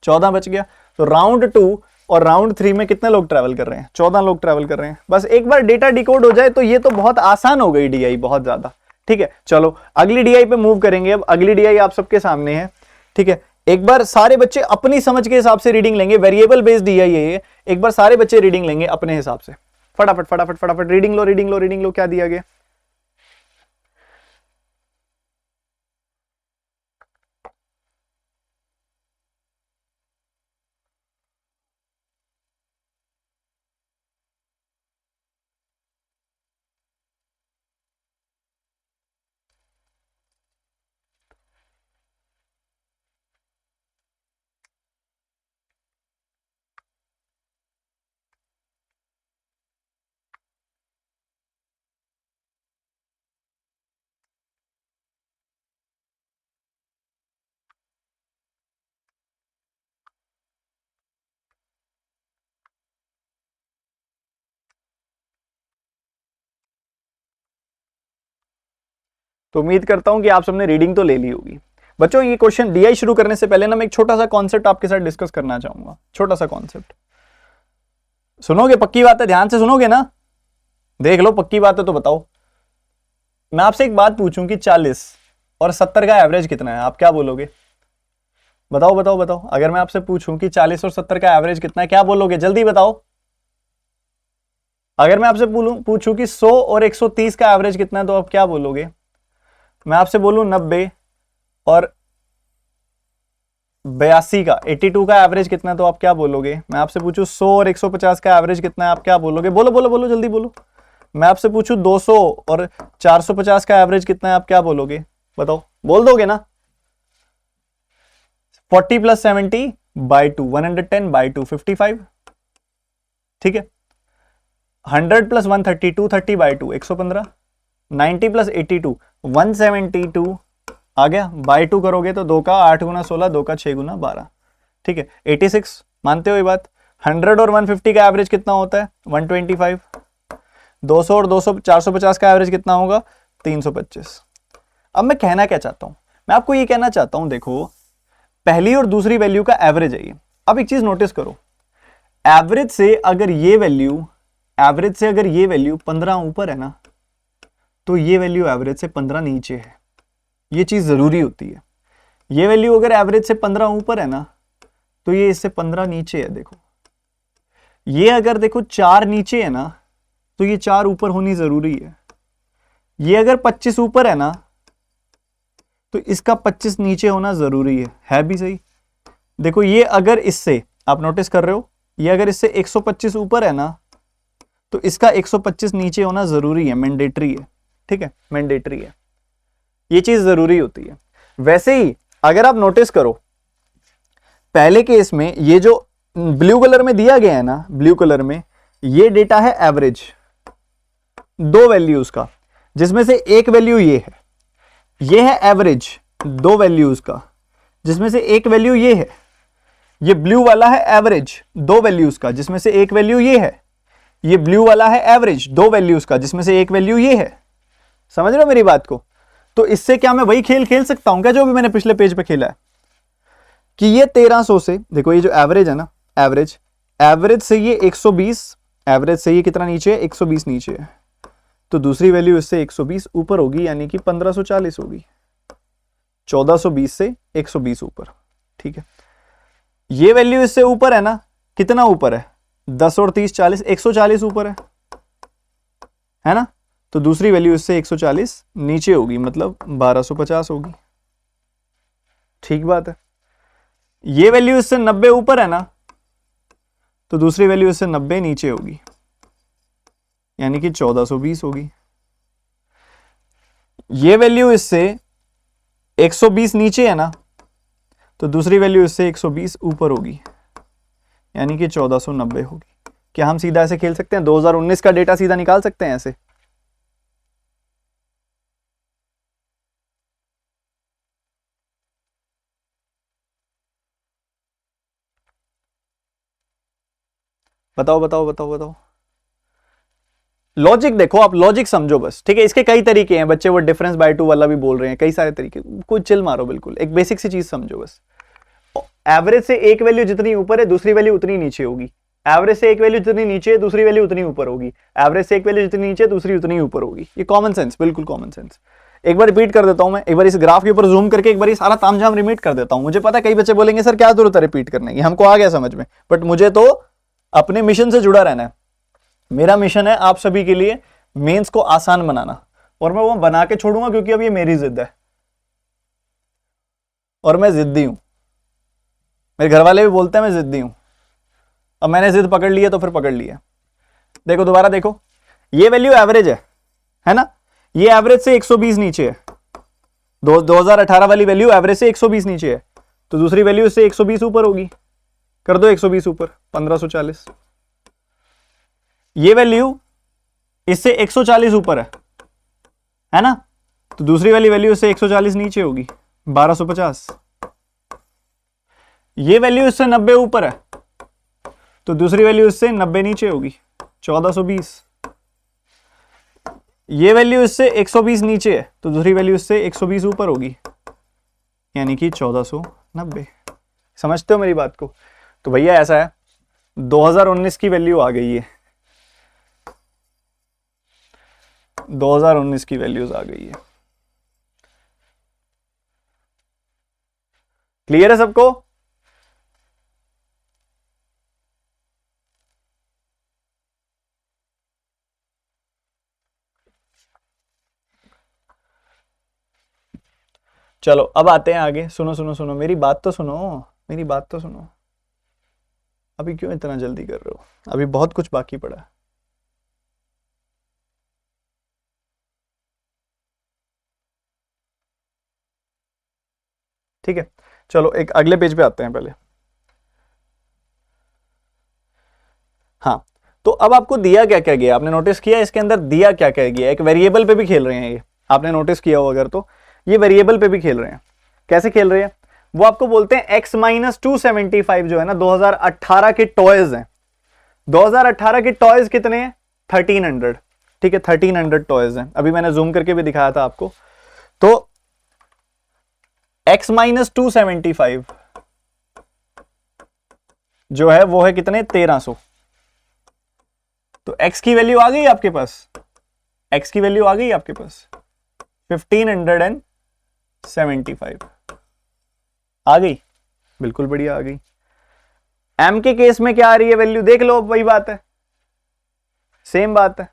14 बच गया। तो राउंड 2 और राउंड 3 में कितने लोग ट्रैवल कर रहे हैं, 14 लोग ट्रैवल कर रहे हैं। बस एक बार डेटा डिकोड हो जाए तो ये तो बहुत आसान हो गई डीआई, बहुत ज्यादा, ठीक है। चलो अगली डीआई पे मूव करेंगे। अब अगली डीआई आप सबके सामने है, ठीक है। एक बार सारे बच्चे अपनी समझ के हिसाब से रीडिंग लेंगे, वेरिएबल बेस्ड डीआई है ये। एक बार सारे बच्चे रीडिंग लेंगे अपने हिसाब से, फटाफट फटाफट फटाफट रीडिंग लो रीडिंग लो रीडिंग लो। क्या दिया गया, तो उम्मीद करता हूं कि आप सबने रीडिंग तो ले ली होगी। बच्चों ये क्वेश्चन डीआई शुरू करने से पहले ना मैं एक छोटा सा कॉन्सेप्ट आपके साथ डिस्कस करना चाहूंगा, छोटा सा कॉन्सेप्ट। सुनोगे? पक्की बात है, ध्यान से सुनोगे ना? देख लो, पक्की बात है तो बताओ। मैं आपसे एक बात पूछूं कि 40 और 70 का एवरेज कितना है, आप क्या बोलोगे? बताओ बताओ बताओ। अगर मैं आपसे पूछूं कि 40 और 70 का एवरेज कितना है, क्या बोलोगे? जल्दी बताओ। अगर मैं आपसे पूछूं कि 100 और 130 का एवरेज कितना है, तो आप क्या बोलोगे? मैं आपसे बोलूं 90 और 82 का 82 का एवरेज कितना है, तो आप क्या बोलोगे? मैं आपसे पूछूं 100 और 150 का एवरेज कितना है, आप क्या बोलोगे? बोलो बोलो बोलो, जल्दी बोलो। मैं आपसे पूछूं 200 और 450 का एवरेज कितना है, आप क्या बोलोगे? बताओ, बोल दोगे ना? 40 + 70 / 2, 110 / 2, 55। ठीक है। 100 + 130, 230 / 2, 115। 90 + 82, 172 आ गया। बाय 2 करोगे तो 2 का 8 × 16, 2 का 6 × 12। ठीक है। 86 मानते हो ये बात? 100 और 150 का एवरेज कितना होता है? 125। 200 और 200 450 का एवरेज कितना होगा? 325। अब मैं कहना क्या चाहता हूं, मैं आपको ये कहना चाहता हूं, देखो पहली और दूसरी वैल्यू का एवरेज है ये। अब एक चीज नोटिस करो, एवरेज से अगर ये वैल्यू 15 ऊपर है ना, तो ये वैल्यू एवरेज से 15 नीचे है। ये चीज जरूरी होती है। ये वैल्यू अगर एवरेज से 15 ऊपर है ना, तो ये इससे 15 नीचे है। देखो ये अगर देखो 4 नीचे है ना, तो ये 4 ऊपर होनी जरूरी है। ये अगर 25 ऊपर है ना, तो इसका 25 नीचे होना जरूरी है भी सही। देखो ये अगर इससे, आप नोटिस कर रहे हो, ये अगर इससे 125 ऊपर है ना, तो इसका 125 नीचे होना जरूरी है, मैंडेटरी है। ठीक है, मैंडेटरी है, ये चीज जरूरी होती है। वैसे ही अगर आप नोटिस करो, पहले केस में ये जो ब्लू कलर में दिया गया है ना, ब्लू कलर में ये डेटा है एवरेज, 2 वैल्यूज का, जिसमें से एक वैल्यू ये है एवरेज 2 वैल्यूज का, जिसमें से एक वैल्यू ये है। ये ब्लू वाला है एवरेज 2 वैल्यूज का, जिसमें से एक वैल्यू ये है। ये ब्लू वाला है एवरेज 2 वैल्यूज का, जिसमें से एक वैल्यू ये है। समझ रहे हो मेरी बात को? तो इससे क्या मैं वही खेल खेल सकता हूं क्या जो भी मैंने पिछले पेज पे खेला है, कि ये 1300 से, देखो ये जो एवरेज है ना, एवरेज से ये 120, एवरेज से ये कितना नीचे है? 120 नीचे है। तो दूसरी वैल्यू इससे 120 ऊपर होगी, यानी कि 1540 होगी। 1420 से 120 ऊपर। ठीक है। ये वैल्यू इससे ऊपर है ना, कितना ऊपर है? 10 और 30 40, 140 ऊपर है ना? तो दूसरी वैल्यू इससे 140 नीचे होगी, मतलब 1250 होगी। ठीक बात है। ये वैल्यू इससे 90 ऊपर है ना, तो दूसरी वैल्यू इससे 90 नीचे होगी, यानी कि 1420 होगी। ये वैल्यू इससे 120 नीचे है ना, तो दूसरी वैल्यू इससे 120 ऊपर होगी, यानी कि 1490 होगी। क्या हम सीधा ऐसे खेल सकते हैं? 2019 का डेटा सीधा निकाल सकते हैं ऐसे? बताओ बताओ बताओ बताओ। लॉजिक देखो, आप लॉजिक समझो बस। ठीक है, इसके कई तरीके हैं बच्चे, वो डिफरेंस बाय 2 वाला भी बोल रहे हैं, कई सारे तरीके। कोई चिल मारो, बिल्कुल एक बेसिक सी चीज समझो बस। एवरेज से एक वैल्यू जितनी ऊपर है, दूसरी वैल्यू उतनी नीचे होगी। एवरेज से एक वैल्यू जितनी नीचे है, दूसरी वैल्यू उतनी ऊपर होगी। एवरेज से एक वैल्यू जितनी नीचे है, दूसरी उतनी ऊपर होगी। ये कॉमन सेंस, बिल्कुल कॉमन सेंस। एक बार रिपीट कर देता हूं मैं, एक बार इस ग्राफ के ऊपर जूम करके एक बार सारा तामझाम रिपीट कर देता हूं। मुझे पता है कई बच्चे बोलेंगे सर क्या जरूरत है रिपीट करने की, हमको आ गया समझ में, बट मुझे तो अपने मिशन से जुड़ा रहना है। मेरा मिशन है आप सभी के लिए मेंस को आसान बनाना, और मैं वो बना के छोड़ूंगा, क्योंकि अब ये मेरी जिद है और मैं जिद्दी हूं। मेरे घर वाले भी बोलते हैं मैं जिद्दी हूं। अब मैंने जिद पकड़ ली है तो फिर पकड़ ली है। देखो दोबारा देखो, ये वैल्यू एवरेज है ना, ये एवरेज से 120 नीचे है। 2018 वाली वैल्यू एवरेज से 120 नीचे है, तो दूसरी वैल्यू इससे 120 ऊपर होगी। कर दो 120 ऊपर, 1540। ये वैल्यू इससे 140 ऊपर है ना, तो दूसरी वाली वैल्यू इससे 140 नीचे होगी, 1250। ये वैल्यू इससे 90 ऊपर है, तो दूसरी वैल्यू इससे 90 नीचे होगी, 1420। ये वैल्यू इससे 120 नीचे है तो दूसरी वैल्यू इससे 120 ऊपर होगी, यानी कि 1490। समझते हो मेरी बात को? तो भैया ऐसा है, 2019 की वैल्यू आ गई है, 2019 की वैल्यूज आ गई है। क्लियर है सबको? चलो अब आते हैं आगे। सुनो सुनो सुनो, मेरी बात तो सुनो, मेरी बात तो सुनो। अभी क्यों इतना जल्दी कर रहे हो? अभी बहुत कुछ बाकी पड़ा है। ठीक है, चलो एक अगले पेज पे आते हैं पहले। हाँ, तो अब आपको दिया क्या क्या गया, आपने नोटिस किया इसके अंदर दिया क्या क्या गया? एक वेरिएबल पे भी खेल रहे हैं ये, आपने नोटिस किया हो अगर तो, ये वेरिएबल पे भी खेल रहे हैं। कैसे खेल रहे हैं वो आपको बोलते हैं x-275 जो है ना 2018 के टॉयज हैं। 2018 के टॉयज कितने हैं? 1300। ठीक है, 1300 टॉयज हैं। अभी मैंने जूम करके भी दिखाया था आपको। तो x-275 जो है वो है कितने? 1300। तो x की वैल्यू आ गई आपके पास, x की वैल्यू आ गई आपके पास 1575 आ गई, बिल्कुल बढ़िया आ गई। m के केस में क्या आ रही है वैल्यू? देख लो, वही बात है, सेम बात है।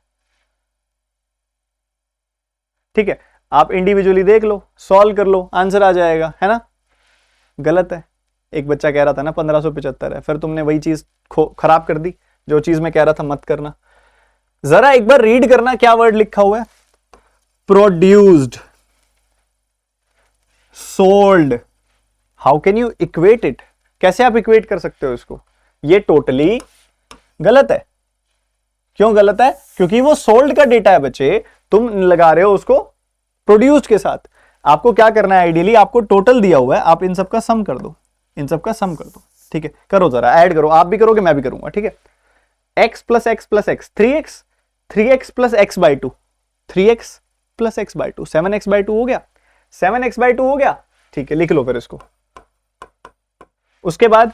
ठीक है, आप इंडिविजुअली देख लो, सॉल्व कर लो, आंसर आ जाएगा, है ना? गलत है। एक बच्चा कह रहा था ना 1575 है, फिर तुमने वही चीज खराब कर दी। जो चीज मैं कह रहा था मत करना। जरा एक बार रीड करना क्या वर्ड लिखा हुआ है, produced, sold. How can you equate it? कैसे आप इक्वेट कर सकते हो इसको? ये टोटली गलत है। क्यों गलत है? क्योंकि वो सोल्ड का डेटा है बच्चे, तुम लगा रहे हो उसको प्रोड्यूस्ड के साथ। आपको क्या करना है, आइडियली आपको टोटल दिया हुआ है, आप इन सब का सम कर दो, इन सब का सम कर दो। ठीक है, करो जरा, ऐड करो, आप भी करोगे मैं भी करूंगा। ठीक है, x plus x plus x 3x, 3x plus x by 2, 3x plus x by 2, 7x/2 हो गया, 7x/2 हो गया। ठीक है, लिख लो फिर इसको। उसके बाद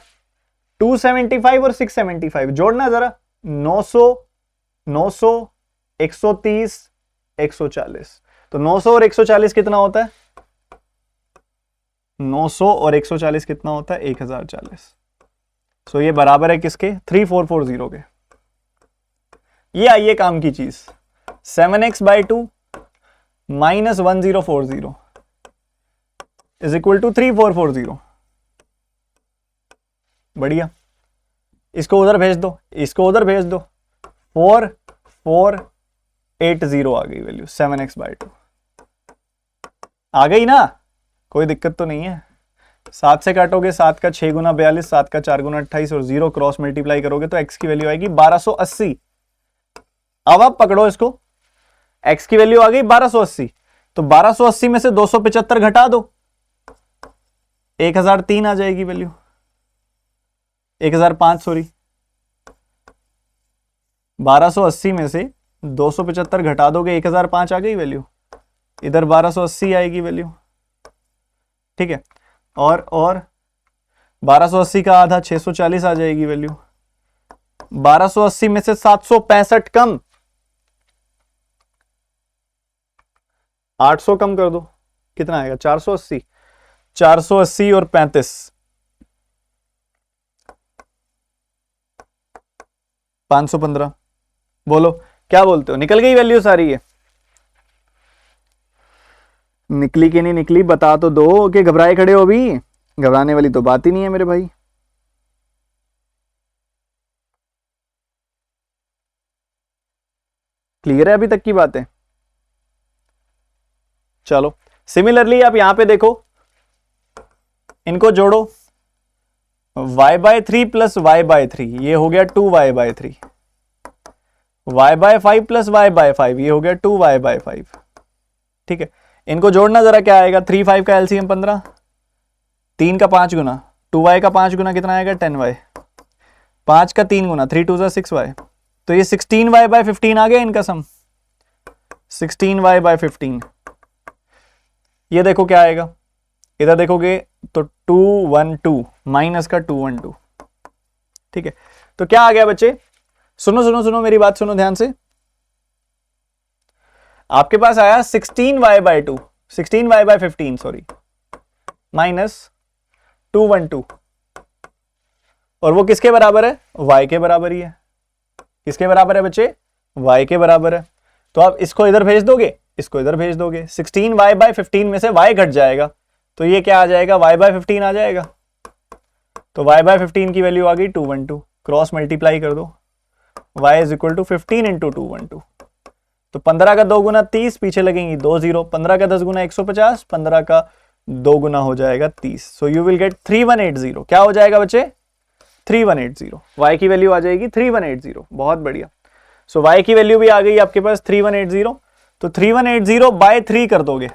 275 और 675 जोड़ना जरा, 900, 900, 130, 140। तो 900 और 140 कितना होता है? 900 और 140 कितना होता है? 1040। सो ये बराबर है किसके? 3440 के। ये आइए काम की चीज, 7x/2 minus 1040 is equal to 3440। बढ़िया, इसको उधर भेज दो, इसको उधर भेज दो। 4480 आ गई वैल्यू, 7x/2 आ गई ना? कोई दिक्कत तो नहीं है। 7 से काटोगे, 7 का 6 गुना 42, 7 का 4 गुना 28 और 0 क्रॉस मल्टीप्लाई करोगे तो x की वैल्यू आएगी 1280। अब आप पकड़ो इसको, x की वैल्यू आ गई 1280। तो 1280 में से 275 घटा दो, 1003 आ जाएगी वैल्यू, 1005 सॉरी। 1280 में से 275 घटा दोगे, 1005 आ गई वैल्यू, इधर 1280 आएगी वैल्यू। ठीक है, और 1280 का आधा 640 आ जाएगी वैल्यू। 1280 में से 765 कम, 800 कम कर दो, कितना आएगा? 480। 480 और 35, 515। बोलो क्या बोलते हो? निकल गई वैल्यू सारी? है निकली कि नहीं निकली बता तो दो, कि घबराए खड़े हो? अभी घबराने वाली तो बात ही नहीं है मेरे भाई। क्लियर है अभी तक की बातें? चलो सिमिलरली आप यहां पे देखो, इनको जोड़ो, y/3 प्लस y/3 ये हो गया 2y/3, y/5 प्लस y/5 ये हो गया 2y/5। ठीक है, इनको जोड़ना जरा, क्या आएगा? 3 5 का एलसीएम 15, 3 का 5 गुना, 2y का 5 गुना कितना आएगा? 10y, 5 का 3 गुना, 3 2 6y, तो ये 16y/15 आ गया इनका सम। 16y/15, ये देखो क्या आएगा, इधर देखोगे तो 212 माइनस का 212, ठीक है। तो क्या आ गया बच्चे, सुनो सुनो सुनो मेरी बात सुनो ध्यान से, आपके पास आया 16y/2, 16y/15 सॉरी, माइनस 212, और वो किसके बराबर है, y के बराबर ही है। किसके बराबर है बच्चे, y के बराबर है। तो आप इसको इधर भेज दोगे, इसको इधर भेज दोगे, 16y/15 में से y घट जाएगा, तो ये क्या आ जाएगा, y/15 आ जाएगा। तो y/15 की वैल्यू आ गई 212, क्रॉस मल्टीप्लाई कर दो, y is equal to 15 into 212, तो 15 का 2 गुना 30, पीछे लगेंगी 2 0, 15 का 10 गुना 150, 15 का 2 गुना हो जाएगा 30, सो यू विल गेट 3180। क्या हो जाएगा बच्चे, 3180, y की वैल्यू आ जाएगी 3180, बहुत बढ़िया। सो y की वैल्यू भी आ गई आपके पास 3180, तो 3180 बाय 3 कर दोगे,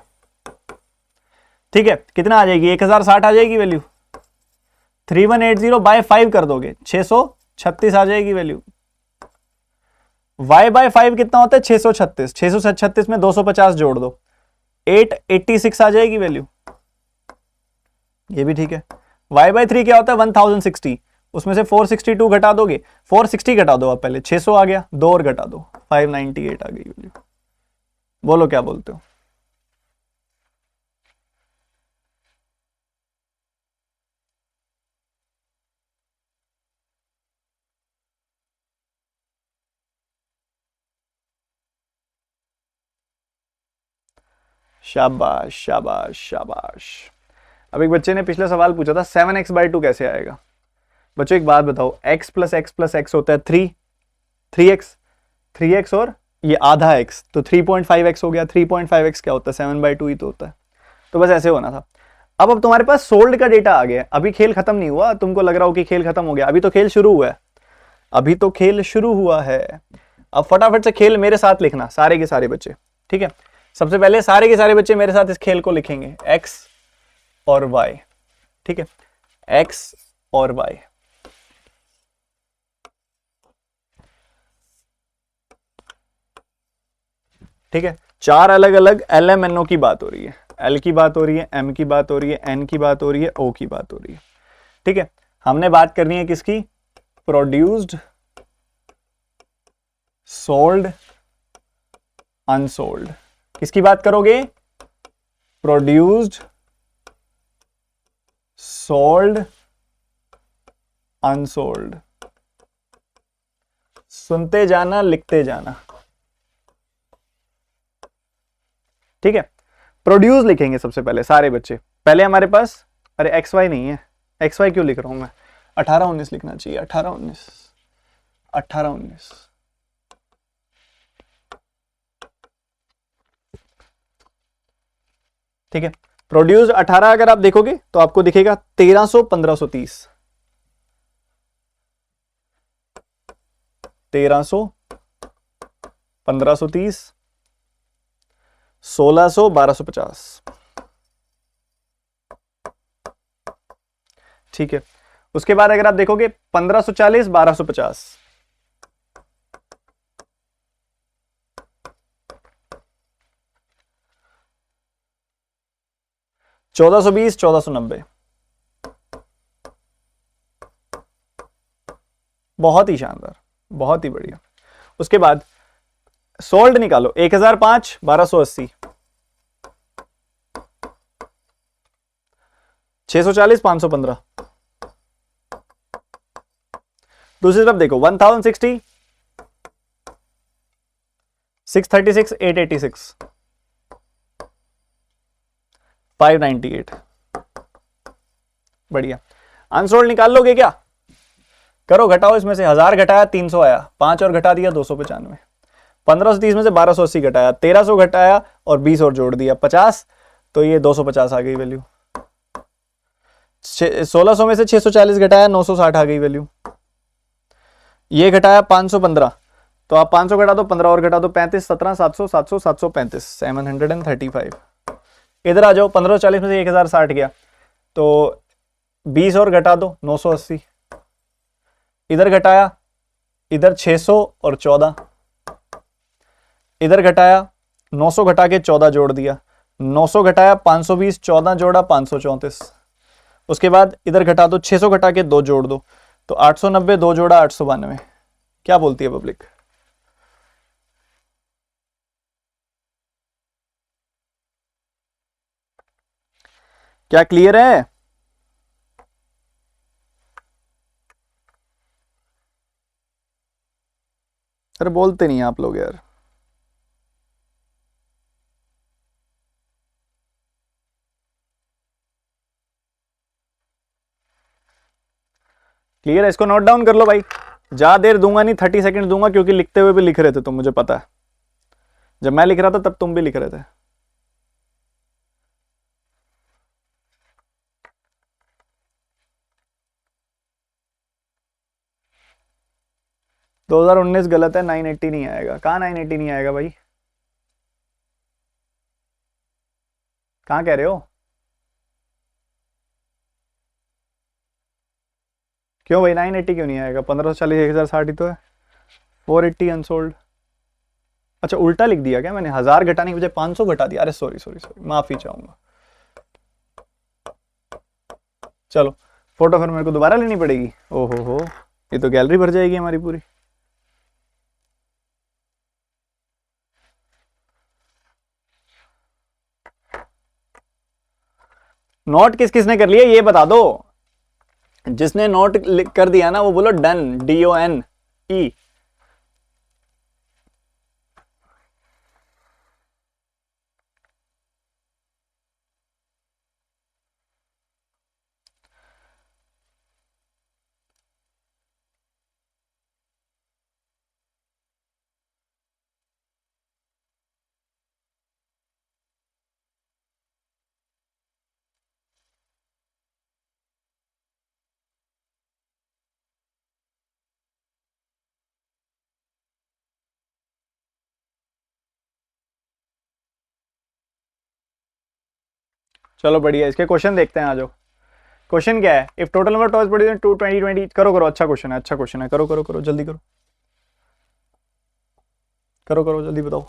ठीक है, कितना आ जाएगी, 1060 आ जाएगी वैल्यू। 3180 बाय 5 कर दोगे, 636 आ जाएगी वैल्यू। y/5 कितना होता है, 636, 636 में 250 जोड़ दो, 886 आ जाएगी वैल्यू, ये भी ठीक है। y/3 क्या होता है, 1060, उसमें से 462 घटा दोगे, 460 घटा दो आप पहले, 600 आ गया, 2 और घटा दो, 598 आ गई वैल्यू। बोलो क्या बोलते हो, शाबाश शाबाश शाबाश। अब एक बच्चे ने पिछला सवाल पूछा था 7x/2 कैसे आएगा। बच्चों एक बात बताओ, x plus x plus x होता है 3x और ये आधा x, तो 3.5x हो गया। 3.5x क्या होता है, 7/2 ही तो होता है। तो बस ऐसे होना था। अब तुम्हारे पास सोल्ड का डेटा आ गया। अभी खेल खत्म नहीं हुआ, तुमको लग रहा हो कि खेल खत्म हो गया, अभी तो खेल शुरू हुआ है, अभी तो खेल शुरू हुआ है। अब फटाफट से खेल मेरे साथ लिखना, सारे के सारे बच्चे, ठीक है। सबसे पहले सारे के सारे बच्चे मेरे साथ इस खेल को लिखेंगे, x और y, ठीक है, x और y। ठीक है, चार अलग अलग LMNO की बात हो रही है, L की बात हो रही है, M की बात हो रही है, N की बात हो रही है, O की बात हो रही है। ठीक है, हमने बात करनी है किसकी, प्रोड्यूस्ड, सोल्ड, अनसोल्ड। किसकी बात करोगे, प्रोड्यूस्ड, सोल्ड, अनसोल्ड। सुनते जाना, लिखते जाना, ठीक है। प्रोड्यूस लिखेंगे सबसे पहले सारे बच्चे। पहले हमारे पास, अरे एक्स वाई नहीं है, एक्स वाई क्यों लिख रहा हूं मैं, 18-19 लिखना चाहिए, 18-19, 18-19। ठीक है, प्रोड्यूस 18 अगर आप देखोगे तो आपको दिखेगा 1300, 1530, 1300, 1530, 1600, 1250। ठीक है, उसके बाद अगर आप देखोगे 1540, 1250, 1420, 1490। बहुत ही शानदार, बहुत ही बढ़िया। उसके बाद सोल्ड निकालो, 1005, 1280, 640, 515। दूसरी तरफ देखो, 1060, 636, 886, 598। बढ़िया। अनसोल्ड निकाल लोगे क्या, करो, घटाओ, इसमें से 1000 घटाया 300 आया, 5 और घटा दिया 295, 1530 में से 1280 घटाया, 1300 घटाया और 20 और जोड़ दिया 50, तो ये 250 आ गई वैल्यू। 1600 में से 640 घटाया 960 आ गई वैल्यू। ये घटाया 515, तो आप 500 घटा दो, 15 और घटा दो, 35, 17, 700, 700, 735, 735। इधर आ जाओ, 1540 में से 1060 गया, तो 20 और घटा दो, 980। इधर घटाया, इधर 600 और 14, इधर घटाया, 900 घटा के 14 जोड़ दिया, 900 घटाया 520, 14 जोड़ा 534। उसके बाद इधर घटा दो, 600 घटा के 2 जोड़ दो, तो 890, 2 जोड़ा 892। क्या बोलती है पब्लिक? क्या क्लियर है? अरे बोलते नहीं आप लोग यार। क्लियर है? इसको नोट डाउन कर लो भाई। ज्यादा देर दूंगा नहीं, 30 सेकंड दूंगा, क्योंकि लिखते हुए भी लिख रहे थे तुम, मुझे पता है। जब मैं लिख रहा था तब तुम भी लिख रहे थे। दो 2019 गलत है, 980 नहीं आएगा। कहाँ 980 नहीं आएगा भाई? कहाँ कह रहे हो? क्यों भाई 980 क्यों नहीं आएगा? 1540, 1060 ही तो है। 480 अनसोल्ड। अच्छा उल्टा लिख दिया क्या मैंने? 1000 घटाने की बजाय 500 घटा दिया। अरे सॉरी सॉरी सॉरी, माफी चाहूंगा। चलो फोटो फिर मेरे को दोबारा लेनी पड़ेगी। ओहो हो, ये तो गैलरी भर जाएगी हमारी पूरी। नोट किस किसने कर लिया ये बता दो। जिसने नोट कर दिया ना वो बोलो डन, DONE। चलो बढ़िया, इसके क्वेश्चन देखते हैं। आ जाओ। क्वेश्चन क्या है? If total number toys produce in 2020। करो करो, अच्छा क्वेश्चन है, अच्छा क्वेश्चन है। करो करो करो, जल्दी करो, करो करो जल्दी बताओ।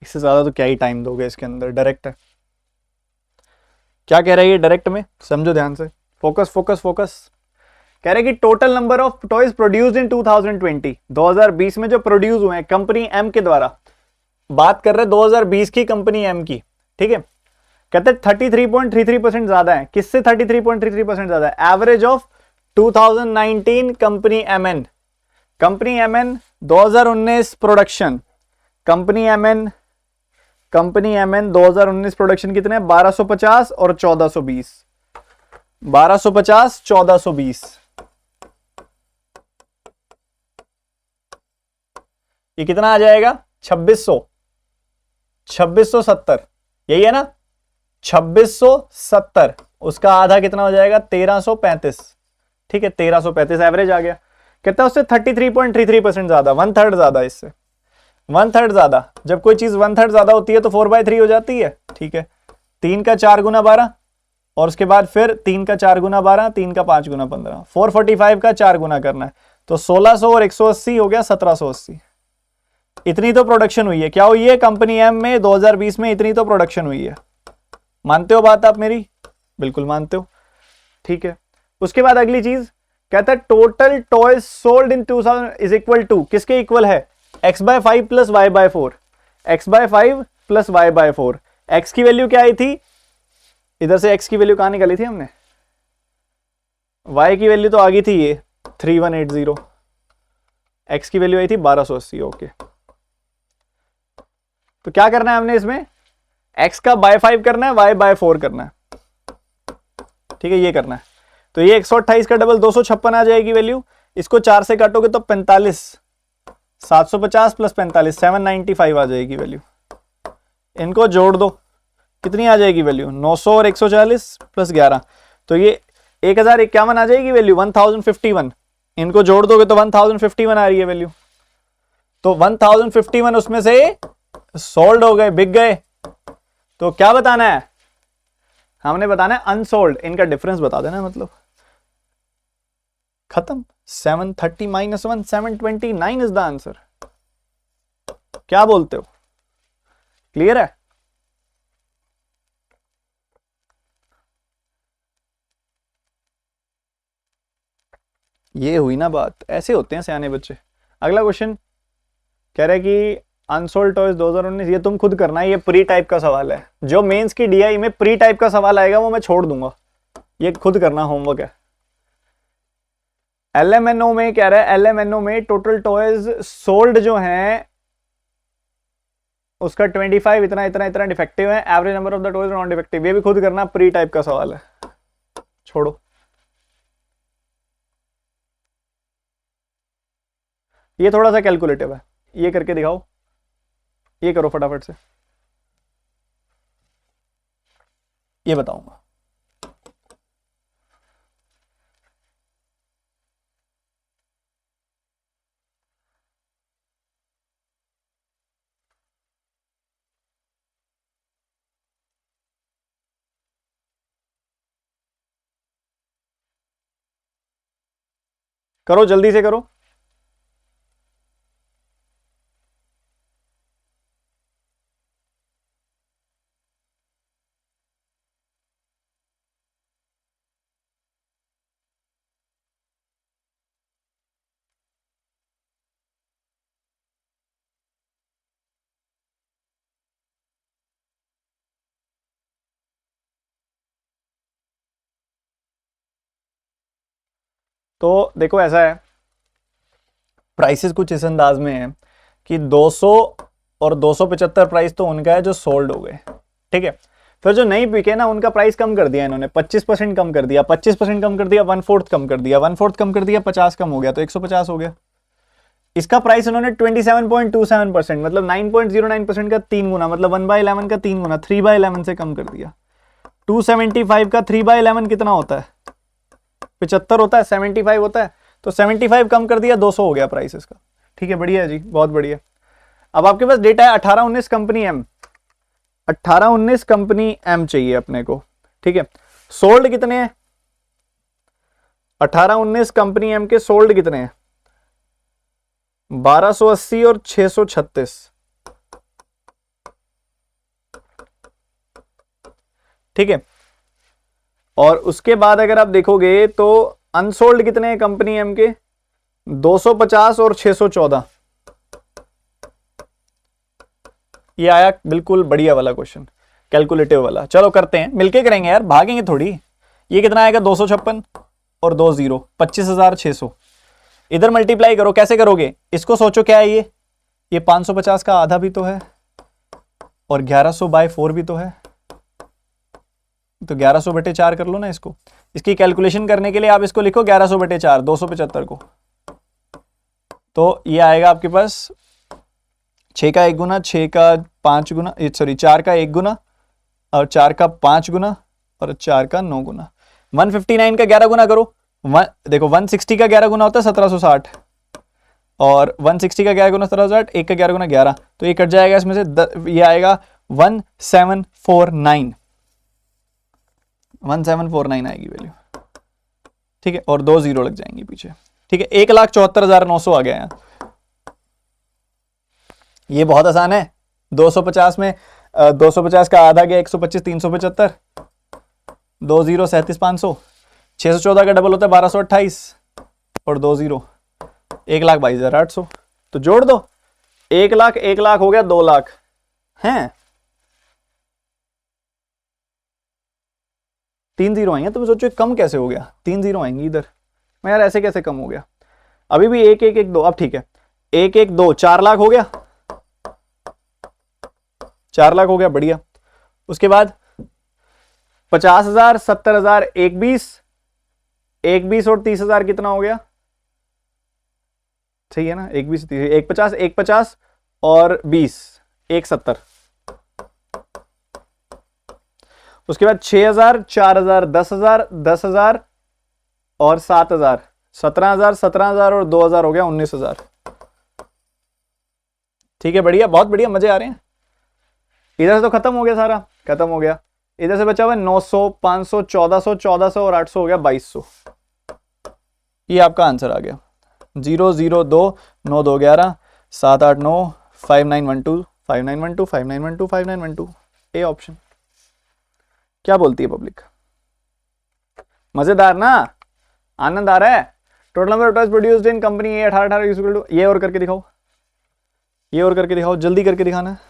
इससे ज्यादा तो क्या ही टाइम दोगे इसके अंदर, डायरेक्ट है। क्या कह रहा है ये डायरेक्ट में? समझो ध्यान से, फोकस फोकस फोकस। कह रहे कि total number of toys produced इन 2020, 2020 में जो प्रोड्यूस हुए हैं कंपनी एम के द्वारा। बात कर रहे हैं 2020 की कंपनी एम की, ठीक है। कहते हैं 33.33% ज्यादा है। किससे 33.33% ज्यादा है? Average of 2019 company MN. Company MN 2019 production. Company MN 2019 production कितने हैं? 1250 और 1420। 1250 1420, ये कितना आ जाएगा? 2670। यही है ना? 2670। उसका आधा कितना हो जाएगा? 1335। ठीक है, 1335 एवरेज आ गया। कहता है उससे 33.33% ज्यादा, 1/3 ज्यादा। इससे 1/3 ज्यादा। जब कोई चीज 1/3 ज्यादा होती है तो 4/3 हो जाती है। ठीक है, 3 का 4 गुना 12, और उसके बाद फिर 3 का 4 गुना 12, 3 का 5 गुना 15, 445 का 4 गुना करना है, तो 1600 और 180 हो गया 1780। इतनी तो प्रोडक्शन हुई है। क्या हुई है? कंपनी एम में 2020 में इतनी तो प्रोडक्शन हुई है। मानते हो बात आप मेरी? बिल्कुल मानते हो। ठीक है, उसके बाद अगली चीज कहता है total toys sold in 2000 is equal to, किसके इक्वल है? x/5 plus y/4। x/5 plus y/4। x की वैल्यू क्या आई थी? इधर से x की वैल्यू कहां निकाली थी हमने? y की वैल्यू तो आ गई थी ये 3180। एक्स की वैल्यू आई थी 1280। ओके, तो क्या करना है हमने इसमें, एक्स का बाय 5 करना है, वाई बाय 4 करना है। ठीक है, ये करना है। तो ये 128 का डबल 256 आ जाएगी वैल्यू। इसको 4 से काटोगे तो 45, 750 प्लस 45 795 आ जाएगी वैल्यू। इनको जोड़ दो, कितनी आ जाएगी वैल्यू, 900 और 140 प्लस 11, तो ये 1051 आ जाएगी वैल्यू, 1051। इनको जोड़ दोगे तो 1051 आ रही है वैल्यू। तो 1051 उसमें से सोल्ड हो गए, बिक गए। तो क्या बताना है, हमने बताना है अनसोल्ड, इनका डिफरेंस बता देना, मतलब खत्म। 730 माइनस 1 729 इज द आंसर। क्या बोलते हो, क्लियर है? ये हुई ना बात, ऐसे होते हैं सियाने बच्चे। अगला क्वेश्चन कह रहा है कि अनसोल्ड टॉयज 2019, ये तुम खुद करना है, ये प्री टाइप का सवाल है। जो मेंस की डीआई में प्री टाइप का सवाल आएगा वो मैं छोड़ दूंगा, ये खुद करना होमवर्क है। एलएमएनओ में कह रहा है, एलएमएनओ में टोटल टॉयज सोल्ड जो हैं उसका 25 इतना इतना इतना डिफेक्टिव है, average number of the toys non defective. ये भी खुद करना, प्री टाइप का सवाल है, छोड़ो। ये थोड़ा सा कैलकुलेटिव है, ये करके दिखाओ, ये करो फटाफट से, ये बताऊंगा। करो जल्दी से करो। तो देखो ऐसा है, प्राइसेस कुछ इस अंदाज में है कि 200 और 275 प्राइस तो उनका है जो सोल्ड हो गए, ठीक है। फिर जो नहीं बिके ना उनका प्राइस कम कर दिया इन्होंने, 25% कम कर दिया, 25% कम कर दिया, 1/4 कम कर दिया, 1/4 कम कर दिया, 50 कम हो गया, तो 150 हो गया। इसका प्राइस उन्होंने 27.27% मतलब 9.09% का 3 गुना, मतलब 1/11 का 3 गुना, 3/11 से कम कर दिया। 275 का 3/11 कितना होता है, 75 होता है, 75 होता है, तो 75 कम कर दिया, 200 हो गया प्राइस इसका। ठीक है, बढ़िया है जी, बहुत बढ़िया। अब आपके पास डेटा है 18-19 कंपनी एम, 18-19 कंपनी एम चाहिए अपने को, ठीक है। सोल्ड कितने हैं, 18-19 कंपनी एम के सोल्ड कितने हैं, 1280 और 636, ठीक है। और उसके बाद अगर आप देखोगे तो अनसोल्ड कितने हैं कंपनी एम के, 250 और 614। ये आया बिल्कुल बढ़िया वाला क्वेश्चन, कैलकुलेटिव वाला। चलो करते हैं, मिलके करेंगे यार, भागेंगे थोड़ी। ये कितना आएगा, 256 और 2 0, 25,600। इधर मल्टीप्लाई करो, कैसे करोगे, इसको सोचो क्या है ये 550 का आधा भी तो है और 1100/4 भी तो है, तो 1100/4 कर लो ना इसको। इसकी कैलकुलेशन करने के लिए आप इसको लिखो 1100/4, 275 को, तो ये आएगा आपके पास 6 का 1 गुना, 6 का 5 गुना, सॉरी 4 का 1 गुना और 4 का 5 गुना और 4 का 9 गुना। 159 का 11 गुना करो, देखो 160 का 11 गुना होता है 1760 और 160 का 11 गुना 1760, 1 का 11 गुना 11, तो ये कट जाएगा इसमें से, ये आएगा 1749, 1749 आएगी वैल्यू, ठीक है। और 2 0 लग जाएंगे पीछे, ठीक है। 1,74,900 आ गया है। ये बहुत आसान है, 250 में 250 का आधा गया 125, 375, 2 0 37,500, 614 का डबल होता है 1228 और 2 0 1,22,800, तो जोड़ दो, 1 लाख 1 लाख हो गया 2 लाख हैं, 3 0 आएंगे। तो सोचो कम कैसे हो गया, 3 0 आएंगे इधर, मैं यार ऐसे कैसे कम हो गया, अभी भी 1 1 1 2, अब ठीक है। एक एक दो, 4 लाख हो गया, 4 लाख हो गया, बढ़िया। उसके बाद 50,000, 70,000, एक 20, एक 20 और 30,000 कितना हो गया? सही है ना, एक 20, 30, एक 50, एक 50 और 20, एक 70। उसके बाद 6,000, 4,000, 10,000, 10,000 और 7,000, 17,000, 17,000 और 2,000 हो गया 19,000। ठीक है, बढ़िया, बहुत बढ़िया, मजे आ रहे हैं। इधर से तो खत्म हो गया, सारा खत्म हो गया। इधर से बचा हुआ 900, 500, 1400, 1400 और 800 हो गया 2200। ये आपका आंसर आ गया। 0 0 2 9 2 11 7 8 9 5 9 1 2 5 9 1 2 5 9 1 2 5 9 1 2। A option. क्या बोलती है पब्लिक? मजेदार ना, आनंद आ रहा है? Total number of toys produced in company A 18 18 equal to, ये और करके दिखाओ, ये और करके दिखाओ, जल्दी करके दिखाना है।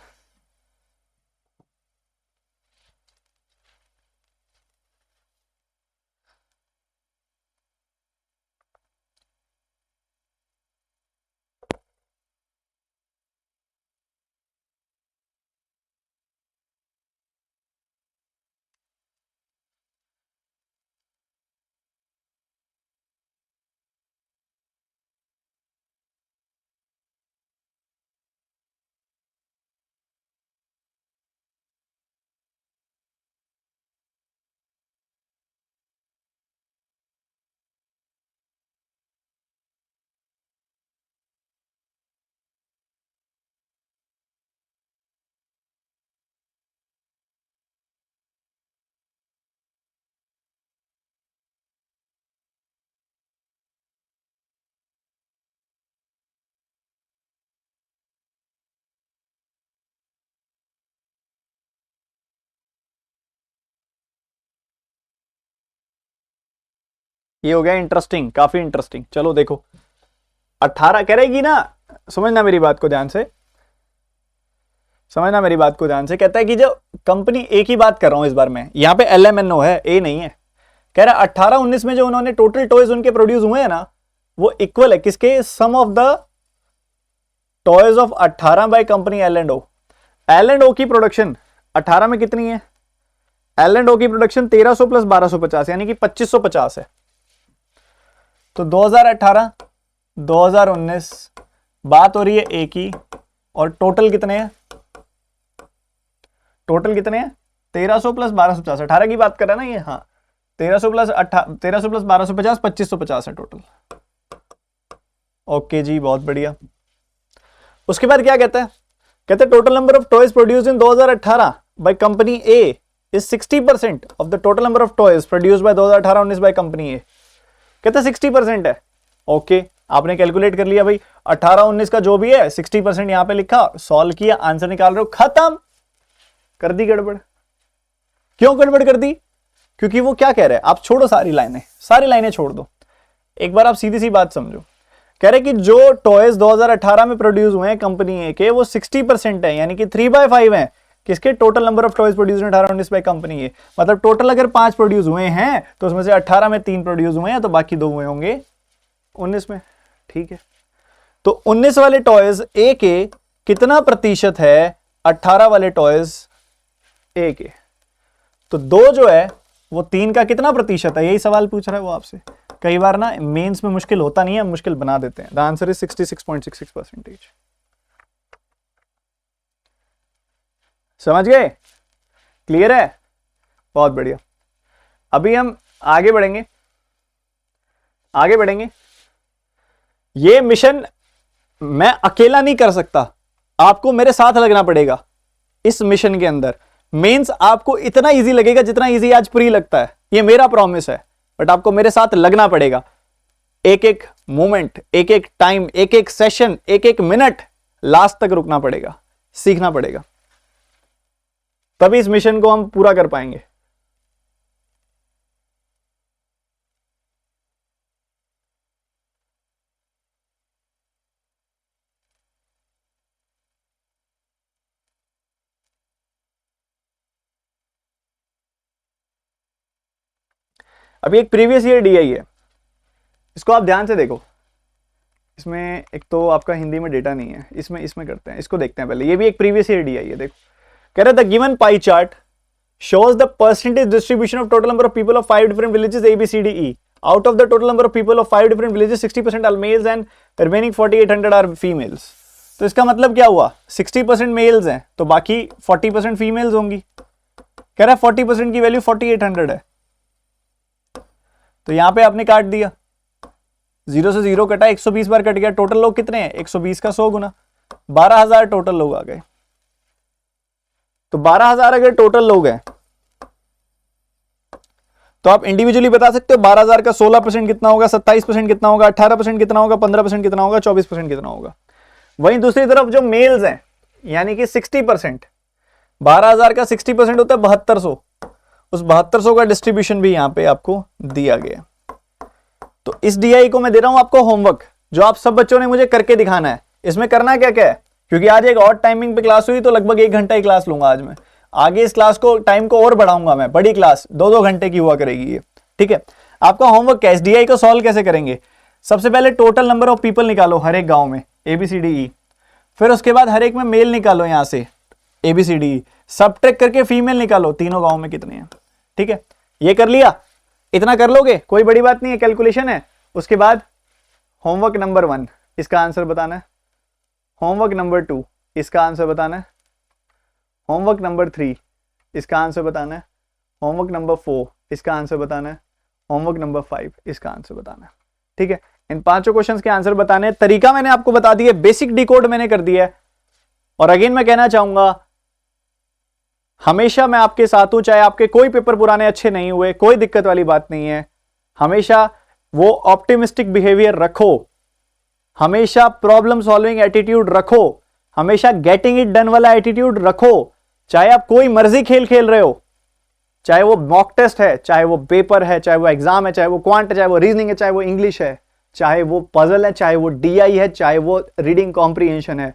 ये हो गया इंटरेस्टिंग, काफी इंटरेस्टिंग। चलो देखो, 18 करेगी ना, समझना मेरी बात को ध्यान से, समझना मेरी बात को ध्यान से। कहता है कि जो कंपनी ए की बात कर रहा हूं इस बार मैं, यहां पे LMNO है, ए नहीं है। कह रहा है 18 19 में जो उन्होंने टोटल टॉयज उनके प्रोड्यूस हुए हैं ना, वो इक्वल है किसके? Sum of the toys of 18 by company L&O। L&O की प्रोडक्शन 18 में कितनी है? L&O की प्रोडक्शन 1300 प्लस 1250 यानी कि 2550 है। तो 2018 2019 बात हो रही है ए की, और टोटल कितने हैं? टोटल कितने हैं? 1300 प्लस 1250, 18 की बात कर रहा है ना ये, हाँ। 1300 प्लस 1250, 2550 है टोटल। ओके जी, बहुत बढ़िया। उसके बाद क्या कहता है? कहते हैं total number of toys produced in 2018 by company A is 60% of the total number of toys produced by 2018-19 by company A. कहते हैं 60% है। ओके, आपने कैलकुलेट कर लिया भाई, 18-19 का जो भी है 60% यहां पे लिखा, सॉल्व किया, आंसर निकाल रहे हो, खत्म। कर दी गड़बड़। क्यों गड़बड़ कर दी? क्योंकि वो क्या कह रहे हैं, आप छोड़ो सारी लाइनें, सारी लाइनें छोड़ दो, एक बार आप सीधी सी बात समझो। कह रहे कि जो टॉयज 2018 में प्रोड्यूस हुए हैं कंपनी ए के, वो 60% है, यानी कि 3/5 है किसके? Total number of toys produce 18-19 by company A. मतलब टोटल अगर 5 प्रोड्यूस हुए हैं तो उसमें से 18 में 3 प्रोड्यूस हुए हैं, तो बाकी 2 हुए होंगे 19 में। ठीक है, तो 19 वाले टॉयज ए के कितना प्रतिशत है 18 वाले टॉयज ए के? तो 2 जो है वो 3 का कितना प्रतिशत है, यही सवाल पूछ रहा है वो आपसे। कई बार ना मेंस में मुश्किल होता नहीं है, मुश्किल बना देते हैं। The answer is 66.66%। समझ गए? क्लियर है? बहुत बढ़िया। अभी हम आगे बढ़ेंगे, आगे बढ़ेंगे। ये मिशन मैं अकेला नहीं कर सकता, आपको मेरे साथ लगना पड़ेगा इस मिशन के अंदर। मेंस आपको इतना इजी लगेगा जितना इजी आज प्री लगता है, ये मेरा प्रॉमिस है, बट आपको मेरे साथ लगना पड़ेगा। एक एक मोमेंट, एक एक टाइम, एक एक सेशन, एक एक मिनट, लास्ट तक रुकना पड़ेगा, सीखना पड़ेगा, तभी इस मिशन को हम पूरा कर पाएंगे। अभी एक प्रीवियस ईयर DI है, इसको आप ध्यान से देखो। इसमें एक तो आपका हिंदी में डेटा नहीं है, इसमें करते हैं, इसको देखते हैं पहले। ये भी एक प्रीवियस ईयर DI है, देखो कह रहा है the given pie chart shows the percentage distribution of total number of people of 5 different villages A, B, C, D, E. Out of the total number of people of 5 different villages, 60% are males and the remaining 4800 are females. तो इसका मतलब क्या हुआ, 60% mails हैं तो बाकी 40% females होंगी। कह रहा है 40% की वैल्यू 4800 है, तो यहां पे आपने काट दिया, 0 से 0 कटा, 120 बार कट गया। टोटल लोग कितने हैं, 120 का 100 गुना, 12000 टोटल लोग आ गए। तो 12000 अगर टोटल लोग हैं तो आप इंडिविजुअली बता सकते हो 12000 का 16% कितना होगा, 27% कितना होगा, 18% कितना होगा, 15% कितना होगा, 24% कितना होगा। वहीं दूसरी तरफ जो मेल्स हैं यानी कि 60%, 12000 का 60% होता है 7200, उस 7200 का डिस्ट्रीब्यूशन भी यहां पे आपको दिया गया। तो इस DI को मैं दे रहा हूं आपको होमवर्क, जो आप सब बच्चों ने मुझे करके दिखाना है। इसमें करना क्या क्या है, क्योंकि आज एक और टाइमिंग पे क्लास हुई तो लगभग 1 घंटा ही क्लास लूंगा आज मैं। आगे इस क्लास को टाइम को और बढ़ाऊंगा मैं, बड़ी क्लास 2-2 घंटे की हुआ करेगी ये, ठीक है। आपका होमवर्क क्या है, DI को सॉल्व कैसे करेंगे। सबसे पहले टोटल नंबर ऑफ पीपल निकालो हर एक गांव में ABCDE, फिर उसके बाद हर एक में मेल निकालो यहां से ABCDE, सबट्रैक्ट करके फीमेल निकालो तीनों गांव में कितने हैं, ठीक है। ये कर लिया, इतना कर लोगे, कोई बड़ी बात नहीं है, कैलकुलेशन है। उसके बाद होमवर्क नंबर 1 इसका आंसर बताना है, होमवर्क नंबर 2 इसका आंसर बताना है, होमवर्क नंबर 3 इसका आंसर बताना है, होमवर्क नंबर 4 इसका आंसर बताना है, होमवर्क नंबर 5 इसका आंसर बताना है, ठीक है। इन 5 क्वेश्चंस के आंसर बताने हैं। तरीका मैंने आपको बता दिया, बेसिक डिकोड मैंने कर दिया है। और अगेन मैं कहना चाहूंगा, हमेशा मैं आपके साथ हूं, चाहे आपके कोई पेपर पुराने अच्छे नहीं हुए, कोई दिक्कत वाली बात नहीं है। हमेशा वो ऑप्टिमिस्टिक बिहेवियर रखो, हमेशा प्रॉब्लम सॉल्विंग एटीट्यूड रखो, हमेशा गेटिंग इट डन वाला एटीट्यूड रखो। चाहे आप कोई मर्जी खेल खेल रहे हो, चाहे वो मॉक टेस्ट है, चाहे वो पेपर है, चाहे वो एग्जाम है, चाहे वो क्वांट है, चाहे वो रीजनिंग है, चाहे वो इंग्लिश है, चाहे वो पजल है, चाहे वो DI है, चाहे वो रीडिंग कॉम्प्रिहेंशन है,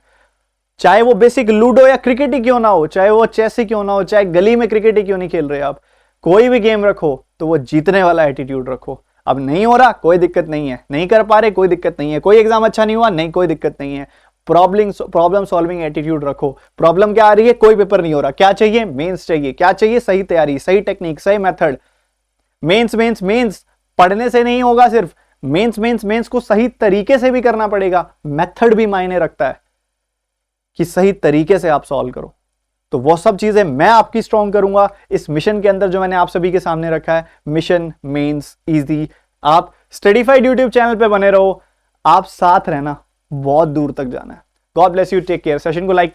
चाहे वो बेसिक लूडो या क्रिकेट ही क्यों ना हो, चाहे वो चेस ही क्यों ना हो, चाहे गली में क्रिकेट ही क्यों नहीं खेल रहे आप, कोई भी गेम रखो तो वो जीतने वाला एटीट्यूड रखो। अब नहीं हो रहा कोई दिक्कत नहीं है, नहीं कर पा रहे कोई दिक्कत नहीं है, कोई एग्जाम अच्छा नहीं हुआ नहीं कोई दिक्कत नहीं है, प्रॉब्लम सॉल्विंग एटीट्यूड रखो। प्रॉब्लम क्या आ रही है, कोई पेपर नहीं हो रहा, क्या चाहिए, मेंस चाहिए। क्या चाहिए, सही तैयारी, सही टेक्निक, सही मेथड। मेंस पढ़ने से नहीं होगा, सिर्फ मेंस को सही तरीके से भी करना पड़ेगा। मेथड भी मायने रखता है कि सही तरीके से आप सॉल्व करो। तो वो सब चीजें मैं आपकी स्ट्रॉन्ग करूंगा इस मिशन के अंदर जो मैंने आप सभी के सामने रखा है, मिशन मेंस इजी। आप स्टडीफाइड यूट्यूब चैनल पे बने रहो, आप साथ रहना, बहुत दूर तक जाना है। God bless you, take care. Session को लाइक